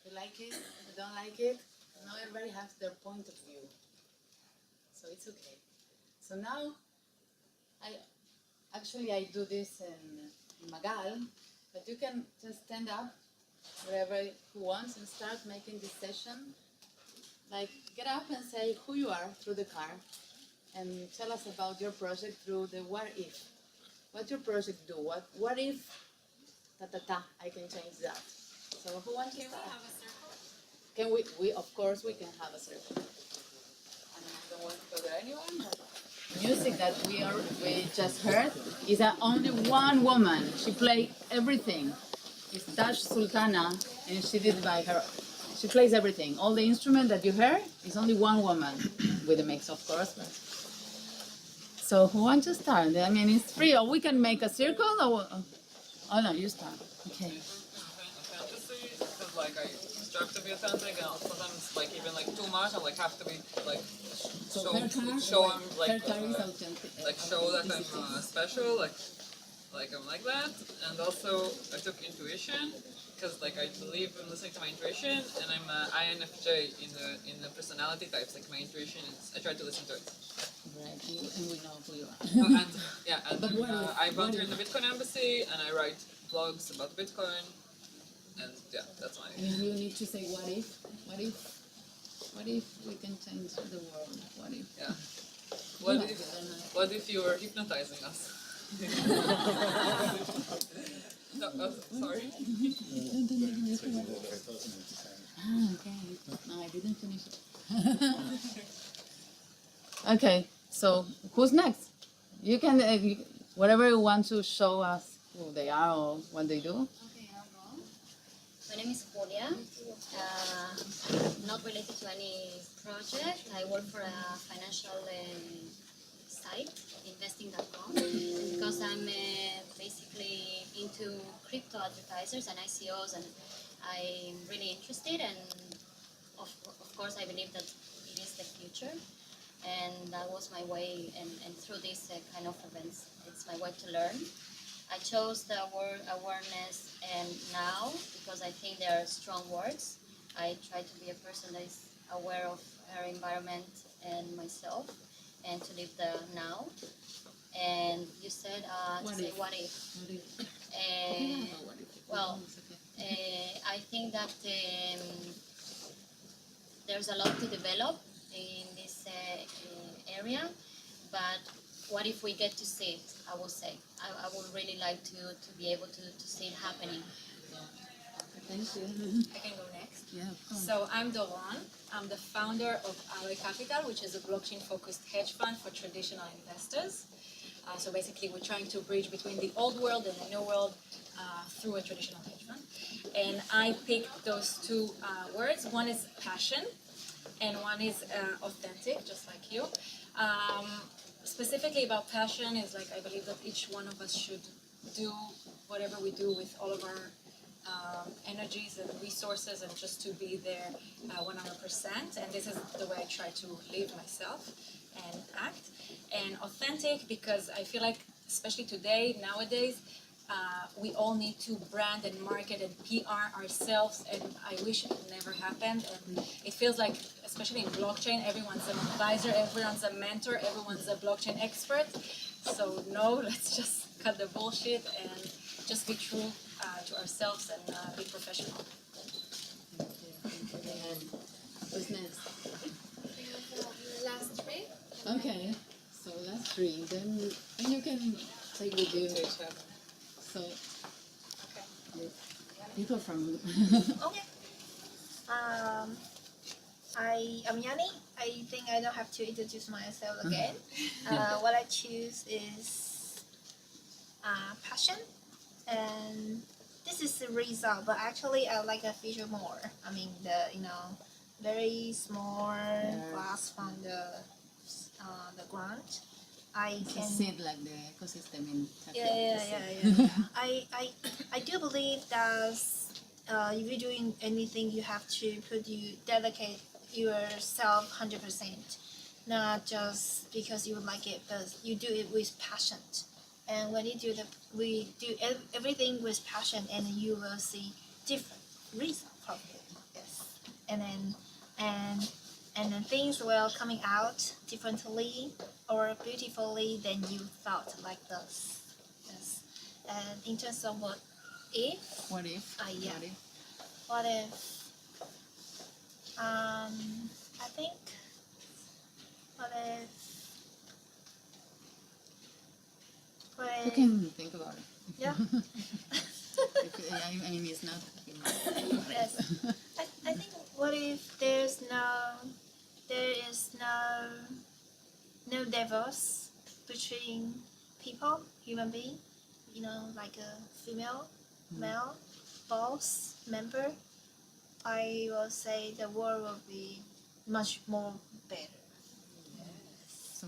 Speaker 10: You like it? You don't like it? Now everybody has their point of view. So it's okay. So now, I do this in Magal, but you can just stand up wherever who wants and start making this session. Like, get up and say who you are through the card and tell us about your project through the what if. What your project do? What if I can change that. So who wants to start?
Speaker 7: Have a circle?
Speaker 10: Can we of course we can have a circle. And I don't want to bother anyone. But music that we just heard is only one woman. She played everything. It's Tash Sultana, and she did it by her. She plays everything. All the instrument that you heard is only one woman, with a mix, of course. But. So who wants to start? I mean, it's free. Or we can make a circle. Or Oh no, you start. Okay.
Speaker 6: Fantasy, because like I strive to be authentic, and sometimes like even like too much, I like have to be like
Speaker 10: So
Speaker 6: show
Speaker 10: her car,
Speaker 6: show I'm
Speaker 10: her car is authentic.
Speaker 6: like show that I'm special, like I'm like that. And also I took intuition because like I believe in listening to my intuition, and I'm INFJ in the personality types. Like my intuition is I try to listen to it.
Speaker 10: Right, and we know who you are.
Speaker 6: And yeah, and
Speaker 10: But what if-
Speaker 6: I
Speaker 10: what
Speaker 6: volunteer in
Speaker 10: if-
Speaker 6: the Bitcoin embassy, and I write blogs about Bitcoin, and yeah, that's my.
Speaker 10: And you need to say what if we can change the world? What if?
Speaker 6: Yeah. What if you were hypnotizing us? No, sorry.
Speaker 10: Ah, okay. No, I didn't finish it. Okay, so who's next? You can, whatever you want to show us who they are or what they do.
Speaker 9: Okay, I'll go. My name is Julia. Not related to any project. I work for a financial site, investing.com, because I'm basically into crypto advertisers and ICOs, and I'm really interested. And of course, I believe that it is the future. And that was my way, and through these kind of events, it's my way to learn. I chose the word awareness and now because I think they are strong words. I try to be a person that is aware of her environment and myself, and to live the now. And you said
Speaker 10: What
Speaker 9: to say
Speaker 10: if?
Speaker 9: what if.
Speaker 10: What if? What if?
Speaker 9: Well,
Speaker 10: It's okay.
Speaker 9: I think that there's a lot to develop in this area, but what if we get to see it? I will say. I would really like to be able to see it happening.
Speaker 10: Thank you.
Speaker 7: I can go next.
Speaker 10: Yeah, of course.
Speaker 7: So I'm Doron. I'm the founder of Alloy Capital, which is a blockchain-focused hedge fund for traditional investors. So basically, we're trying to bridge between the old world and the new world through a traditional hedge fund. And I picked those two words. One is passion, and one is authentic, just like you. Specifically about passion is like I believe that each one of us should do whatever we do with all of our energies and resources, and just to be there 100%. And this is the way I try to live myself and act. And authentic because I feel like, especially today, nowadays, we all need to brand and market and PR ourselves, and I wish it never happened. And it feels like, especially in blockchain, everyone's an advisor, everyone's a mentor, everyone's a blockchain expert. So no, let's just cut the bullshit and just be true to ourselves and be professional.
Speaker 10: Who's next?
Speaker 2: Last three.
Speaker 10: Okay, so last three. Then you can take with you. So, people from.
Speaker 4: Okay. I am Yani. I think I don't have to introduce myself again. What I choose is passion, and this is the result. But actually, I like a feature more. I mean, very small glass from the ground. I
Speaker 10: It's a
Speaker 4: can.
Speaker 10: seed like the ecosystem in
Speaker 4: Yeah. I do believe that if you're doing anything, you have to dedicate yourself 100%, not just because you like it, but you do it with passion. And when you we do everything with passion, and you will see different results from it. Yes, and then things will coming out differently or beautifully than you thought, like this. Yes. And in terms of what if,
Speaker 10: What if?
Speaker 4: yeah.
Speaker 10: What if?
Speaker 4: What if? I think. What if? What
Speaker 10: You
Speaker 4: if?
Speaker 10: can think about it.
Speaker 4: Yeah.
Speaker 10: I mean, it's not.
Speaker 4: Yes. I think. What if there is no divorce between people, human being, like a female, male, boss, member? I will say the world will be much more better.
Speaker 10: So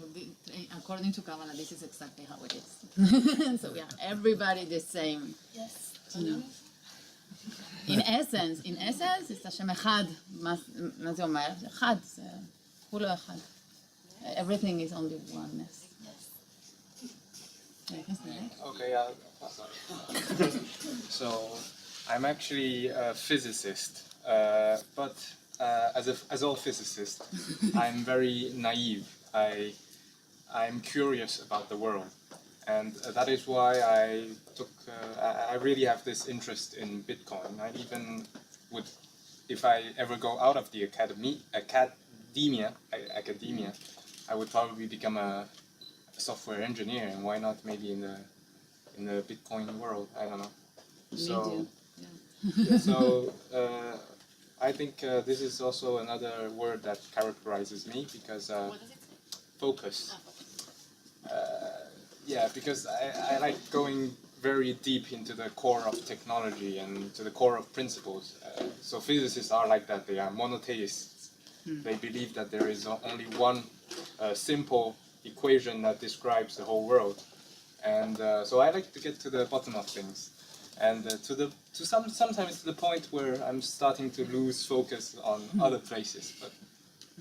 Speaker 10: according to Kabbalah, this is exactly how it is. So yeah, everybody the same.
Speaker 4: Yes.
Speaker 10: You know? In essence, it's השם אחד. מה זה אומר? אחד, זה כולו אחד. Everything is only oneness.
Speaker 12: Okay, so I'm actually a physicist, but as all physicists, I'm very naive. I'm curious about the world, and that is why I really have this interest in Bitcoin. I even would, if I ever go out of the academia, I would probably become a software engineer, and why not maybe in the Bitcoin world? I don't know. So, so I think this is also another word that characterizes me because focus. Yeah, because I like going very deep into the core of technology and to the core of principles. So physicists are like that. They are monotheists. They believe that there is only one simple equation that describes the whole world, and so I like to get to the bottom of things, and sometimes to the point where I'm starting to lose focus on other places. But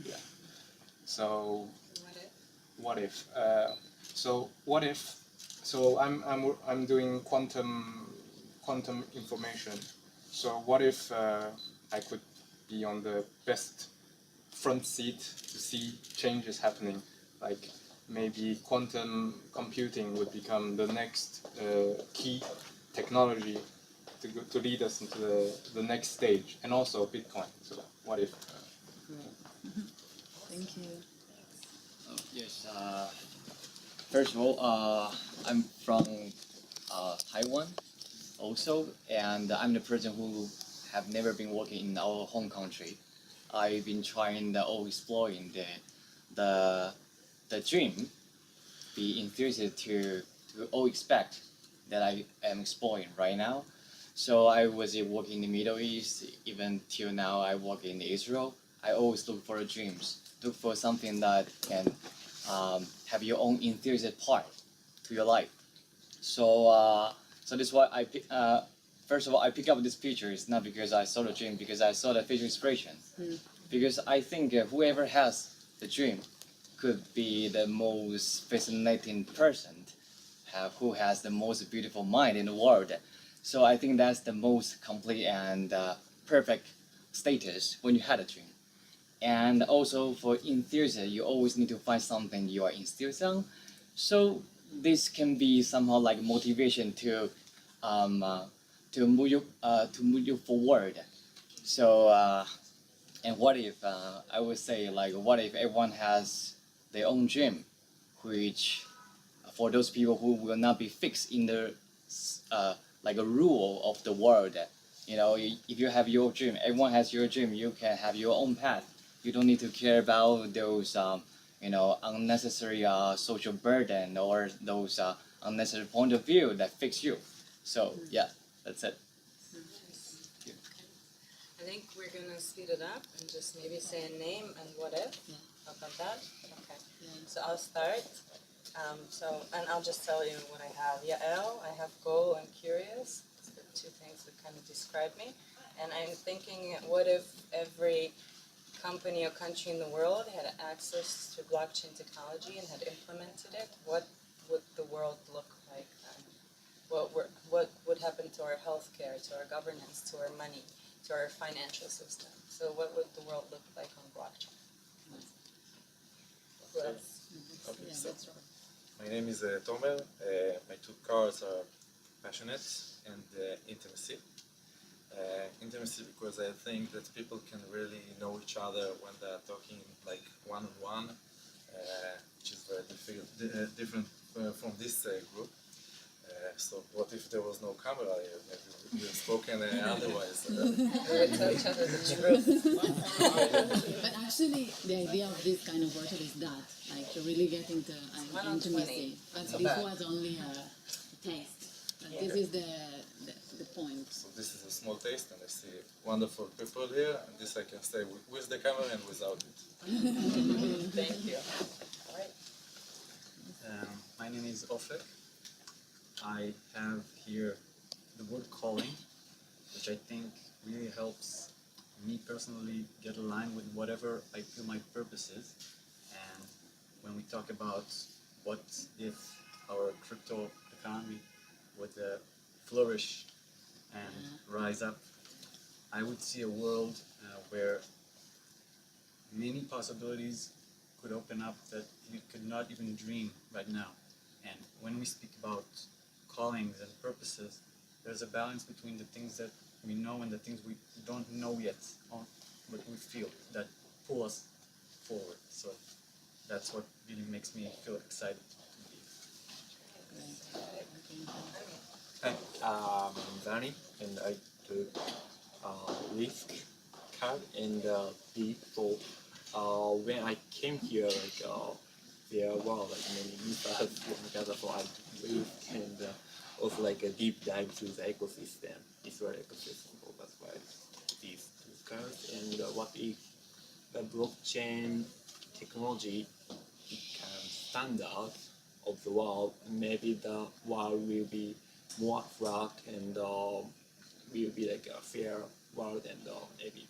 Speaker 12: yeah, so what if? So I'm doing quantum information. So what if I could be on the best front seat to see changes happening, like maybe quantum computing would become the next key technology to lead us into the next stage, and also Bitcoin. So what if?
Speaker 10: Thank you.
Speaker 13: Yes. First of all, I'm from Taiwan also, and I'm the person who have never been working in our home country. I've been trying exploring the dream, be enthusiastic to all expect that I am exploring right now. So I was working in the Middle East, even till now I work in Israel. I always look for dreams, look for something that can have your own enthusiastic part to your life. So so that's why first of all, I pick up this picture. It's not because I saw the dream, because I saw the visual inspiration. Because I think whoever has the dream could be the most fascinating person, who has the most beautiful mind in the world. So I think that's the most complete and perfect status when you had a dream. And also for enthusiasm, you always need to find something you are enthusiastic on. So this can be somehow like motivation to move you forward. So and what if I would say, like, what if everyone has their own dream, which for those people who will not be fixed in the like a rule of the world. You know, if you have your dream, everyone has your dream. You can have your own path. You don't need to care about those unnecessary social burden or those unnecessary point of view that fix you. So yeah, that's it.
Speaker 3: I think we're gonna speed it up and just maybe say a name and what if. How about that? Okay. So I'll start. And I'll just tell you what I have. Yael, I have goal and curious. It's the two things that kind of describe me. And I'm thinking, what if every company or country in the world had access to blockchain technology and had implemented it? What would the world look like then? What would happen to our healthcare, to our governance, to our money, to our financial system? So what would the world look like on blockchain?
Speaker 14: Okay, so my name is Tomer. My two cards are passionate and intimacy. Intimacy because I think that people can really know each other when they're talking like one-on-one, which is very different from this group. So what if there was no camera here? Maybe we would have spoken otherwise.
Speaker 3: We would tell each other the truth.
Speaker 10: But actually, the idea of this kind of workshop is that, like, to really get into intimacy. But this was only a taste. But this is the point.
Speaker 14: So this is a small taste, and I see wonderful people here, and this I can stay with the camera and without it.
Speaker 3: Thank you. All right.
Speaker 15: My name is Ofek. I have here the word calling, which I think really helps me personally get aligned with whatever I feel my purpose is. And when we talk about what if our crypto economy would flourish and rise up, I would see a world where many possibilities could open up that we could not even dream right now. And when we speak about callings and purposes, there's a balance between the things that we know and the things we don't know yet, but we feel that pull us forward. So that's what really makes me feel excited to be.
Speaker 8: Hi, I'm Danny, and I took risk card and B. So when I came here, there were many myths together, so I took risk and also a deep dive to the ecosystem, Israel ecosystem. So that's why these two cards. And what if the blockchain technology become standard of the world? Maybe the world will be more flat and will be a fair world, and maybe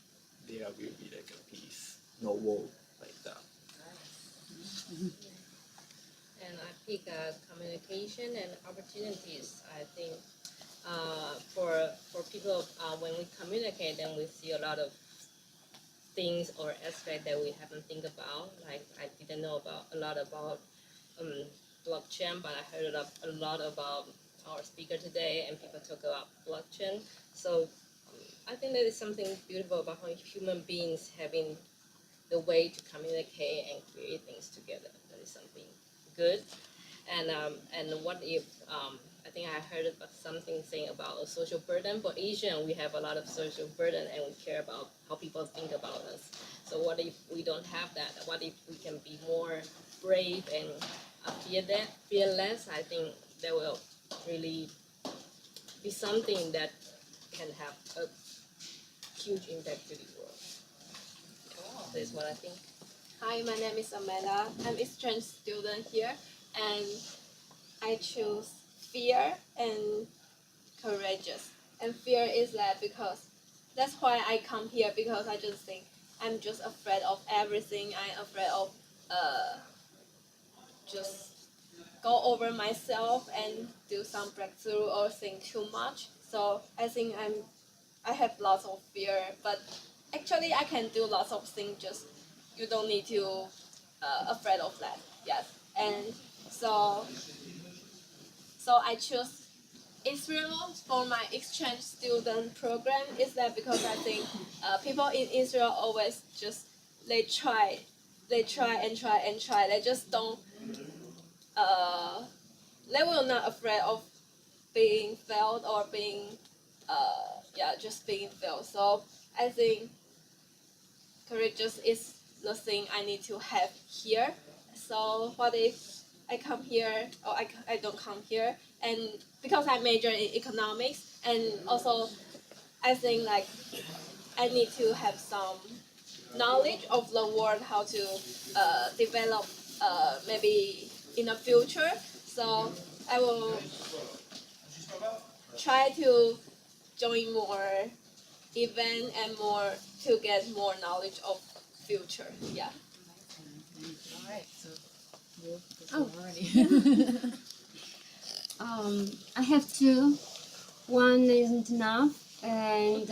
Speaker 8: there will be a peace, no war like that.
Speaker 5: And I pick communication and opportunities. I think for people, when we communicate, then we see a lot of things or aspects that we haven't think about. Like I didn't know about a lot about blockchain, but I heard a lot about our speaker today, and people talk about blockchain. So I think that is something beautiful about how human beings having the way to communicate and create things together. That is something good. And what if I think I heard about something saying about a social burden. For Asian, we have a lot of social burden, and we care about how people think about us. So what if we don't have that? What if we can be more brave and fearless? I think that will really be something that can have a huge impact to the world. That's what I think.
Speaker 16: Hi, my name is Amanda. I'm exchange student here, and I choose fear and courageous. And fear is that because that's why I come here, because I just think I'm just afraid of everything. I'm afraid of just go over myself and do some breakthrough or think too much. So I think I have lots of fear, but actually I can do lots of things. Just you don't need to afraid of that. Yes, and so I choose Israel for my exchange student program. Is that because I think people in Israel always just they try and try and try. They just don't. They will not afraid of being failed or being just being failed. So I think courageous is the thing I need to have here. So what if I come here or I don't come here, and because I major in economics, and also I think like I need to have some knowledge of the world, how to develop maybe in the future. So I will try to join more event and more to get more knowledge of future. Yeah.
Speaker 10: All right, so you
Speaker 17: Oh.
Speaker 10: already.
Speaker 17: I have two. One isn't enough, and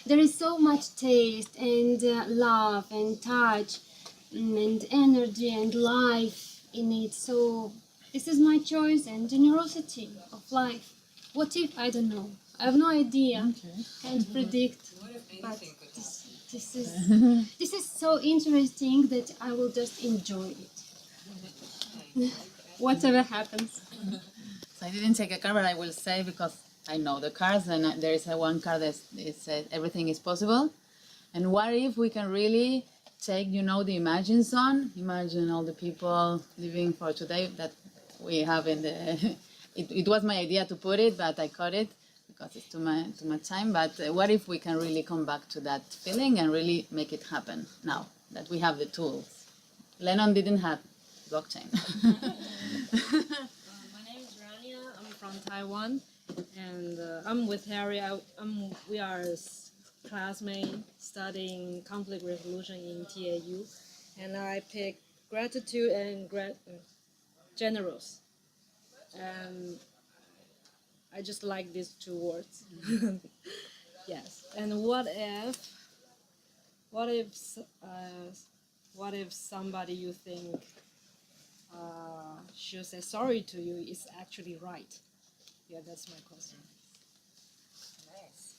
Speaker 17: there is so much taste and love and touch and energy and life in it. So this is my choice and generosity of life. What if? I don't know. I have no idea. Can't predict. But this is so interesting that I will just enjoy it. Whatever happens.
Speaker 10: So I didn't take a card, but I will say, because I know the cards, and there is one card that says everything is possible. And what if we can really take, the Imagine Zone? Imagine all the people living for today that we have in the. It was my idea to put it, but I cut it because it's too much time. But what if we can really come back to that feeling and really make it happen now that we have the tools? Lennon didn't have blockchain.
Speaker 18: My name is Rania. I'm from Taiwan, and I'm with Harry. We are classmates studying conflict resolution in TAU, and I pick gratitude and generous. And I just like these two words. Yes. And what if somebody you think should say sorry to you is actually right? Yeah, that's my question.
Speaker 3: Nice.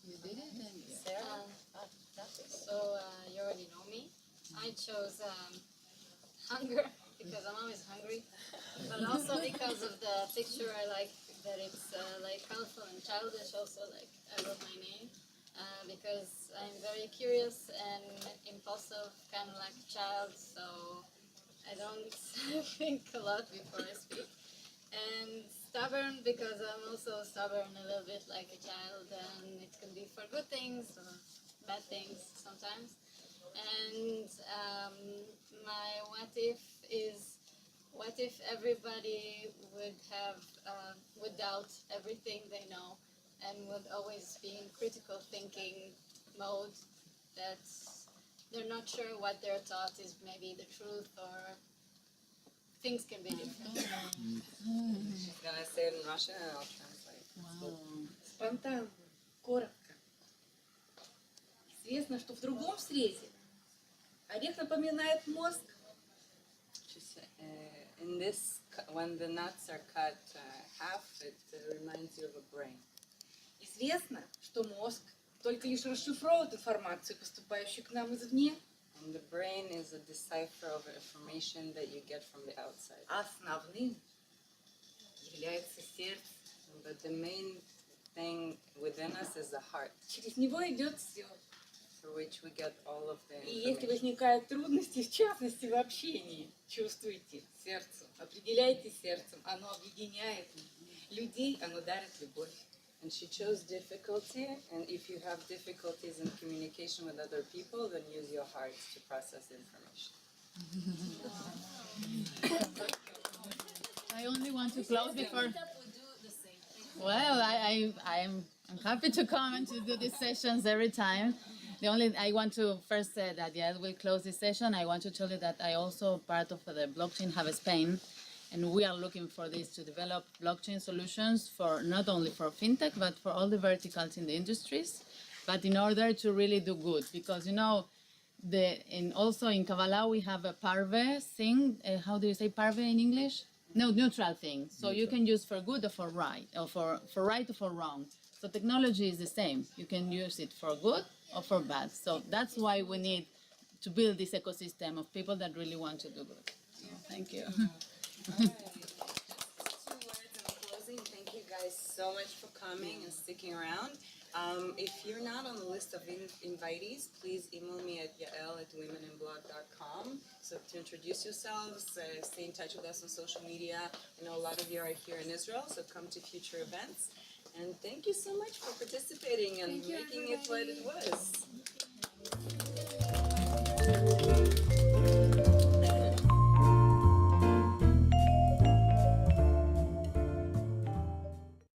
Speaker 10: You did it, and
Speaker 3: Sarah?
Speaker 7: So you already know me. I chose hunger because I'm always hungry, but also because of the picture. I like that it's like colorful and childish. Also, like I wrote my name because I'm very curious and impulsive, kind of like a child. So I don't think a lot before I speak. And stubborn because I'm also stubborn a little bit like a child, and it can be for good things or bad things sometimes. And my what if is, what if everybody would doubt everything they know and would always be in critical thinking mode, that they're not sure what they're taught is maybe the truth, or things can be different.
Speaker 3: She's gonna say it in Russian and I'll translate.
Speaker 19: Спонтанно, коротко. Известно, что в другом срезе орех напоминает мозг.
Speaker 3: In this, when the nuts are cut half, it reminds you of a brain.
Speaker 19: Известно, что мозг только лишь расшифровывает информацию, поступающую к нам извне.
Speaker 3: And the brain is a decipher of information that you get from the outside.
Speaker 19: Основным является сердце.
Speaker 3: But the main thing within us is the heart.
Speaker 19: Через него идет все.
Speaker 3: Through which we get all of the
Speaker 19: И если
Speaker 3: information.
Speaker 19: возникают трудности, в частности в общении, чувствуйте сердцем, определяйте сердцем, оно объединяет людей, оно дарит любовь.
Speaker 3: And she chose difficulty, and if you have difficulties in communication with other people, then use your heart to process information.
Speaker 10: I only want to close before. Well, I'm happy to come and to do these sessions every time. I want to first say that we'll close this session. I want to tell you that I also part of the Blockchain Hub Spain, and we are looking for this to develop blockchain solutions for not only for fintech but for all the verticals in the industries, but in order to really do good, because also in Kabbalah we have a parve thing. How do you say parve in English? No, neutral thing. So you can use for good or for right, or for right or for wrong. So technology is the same. You can use it for good or for bad. So that's why we need to build this ecosystem of people that really want to do good. So, thank you.
Speaker 3: All right. Just 2 words in closing. Thank you guys so much for coming and sticking around. If you're not on the list of invitees, please email me at yael@womeninblog.com. So to introduce yourselves, stay in touch with us on social media. I know a lot of you are here in Israel, so come to future events. And thank you so much for participating and making it what it was.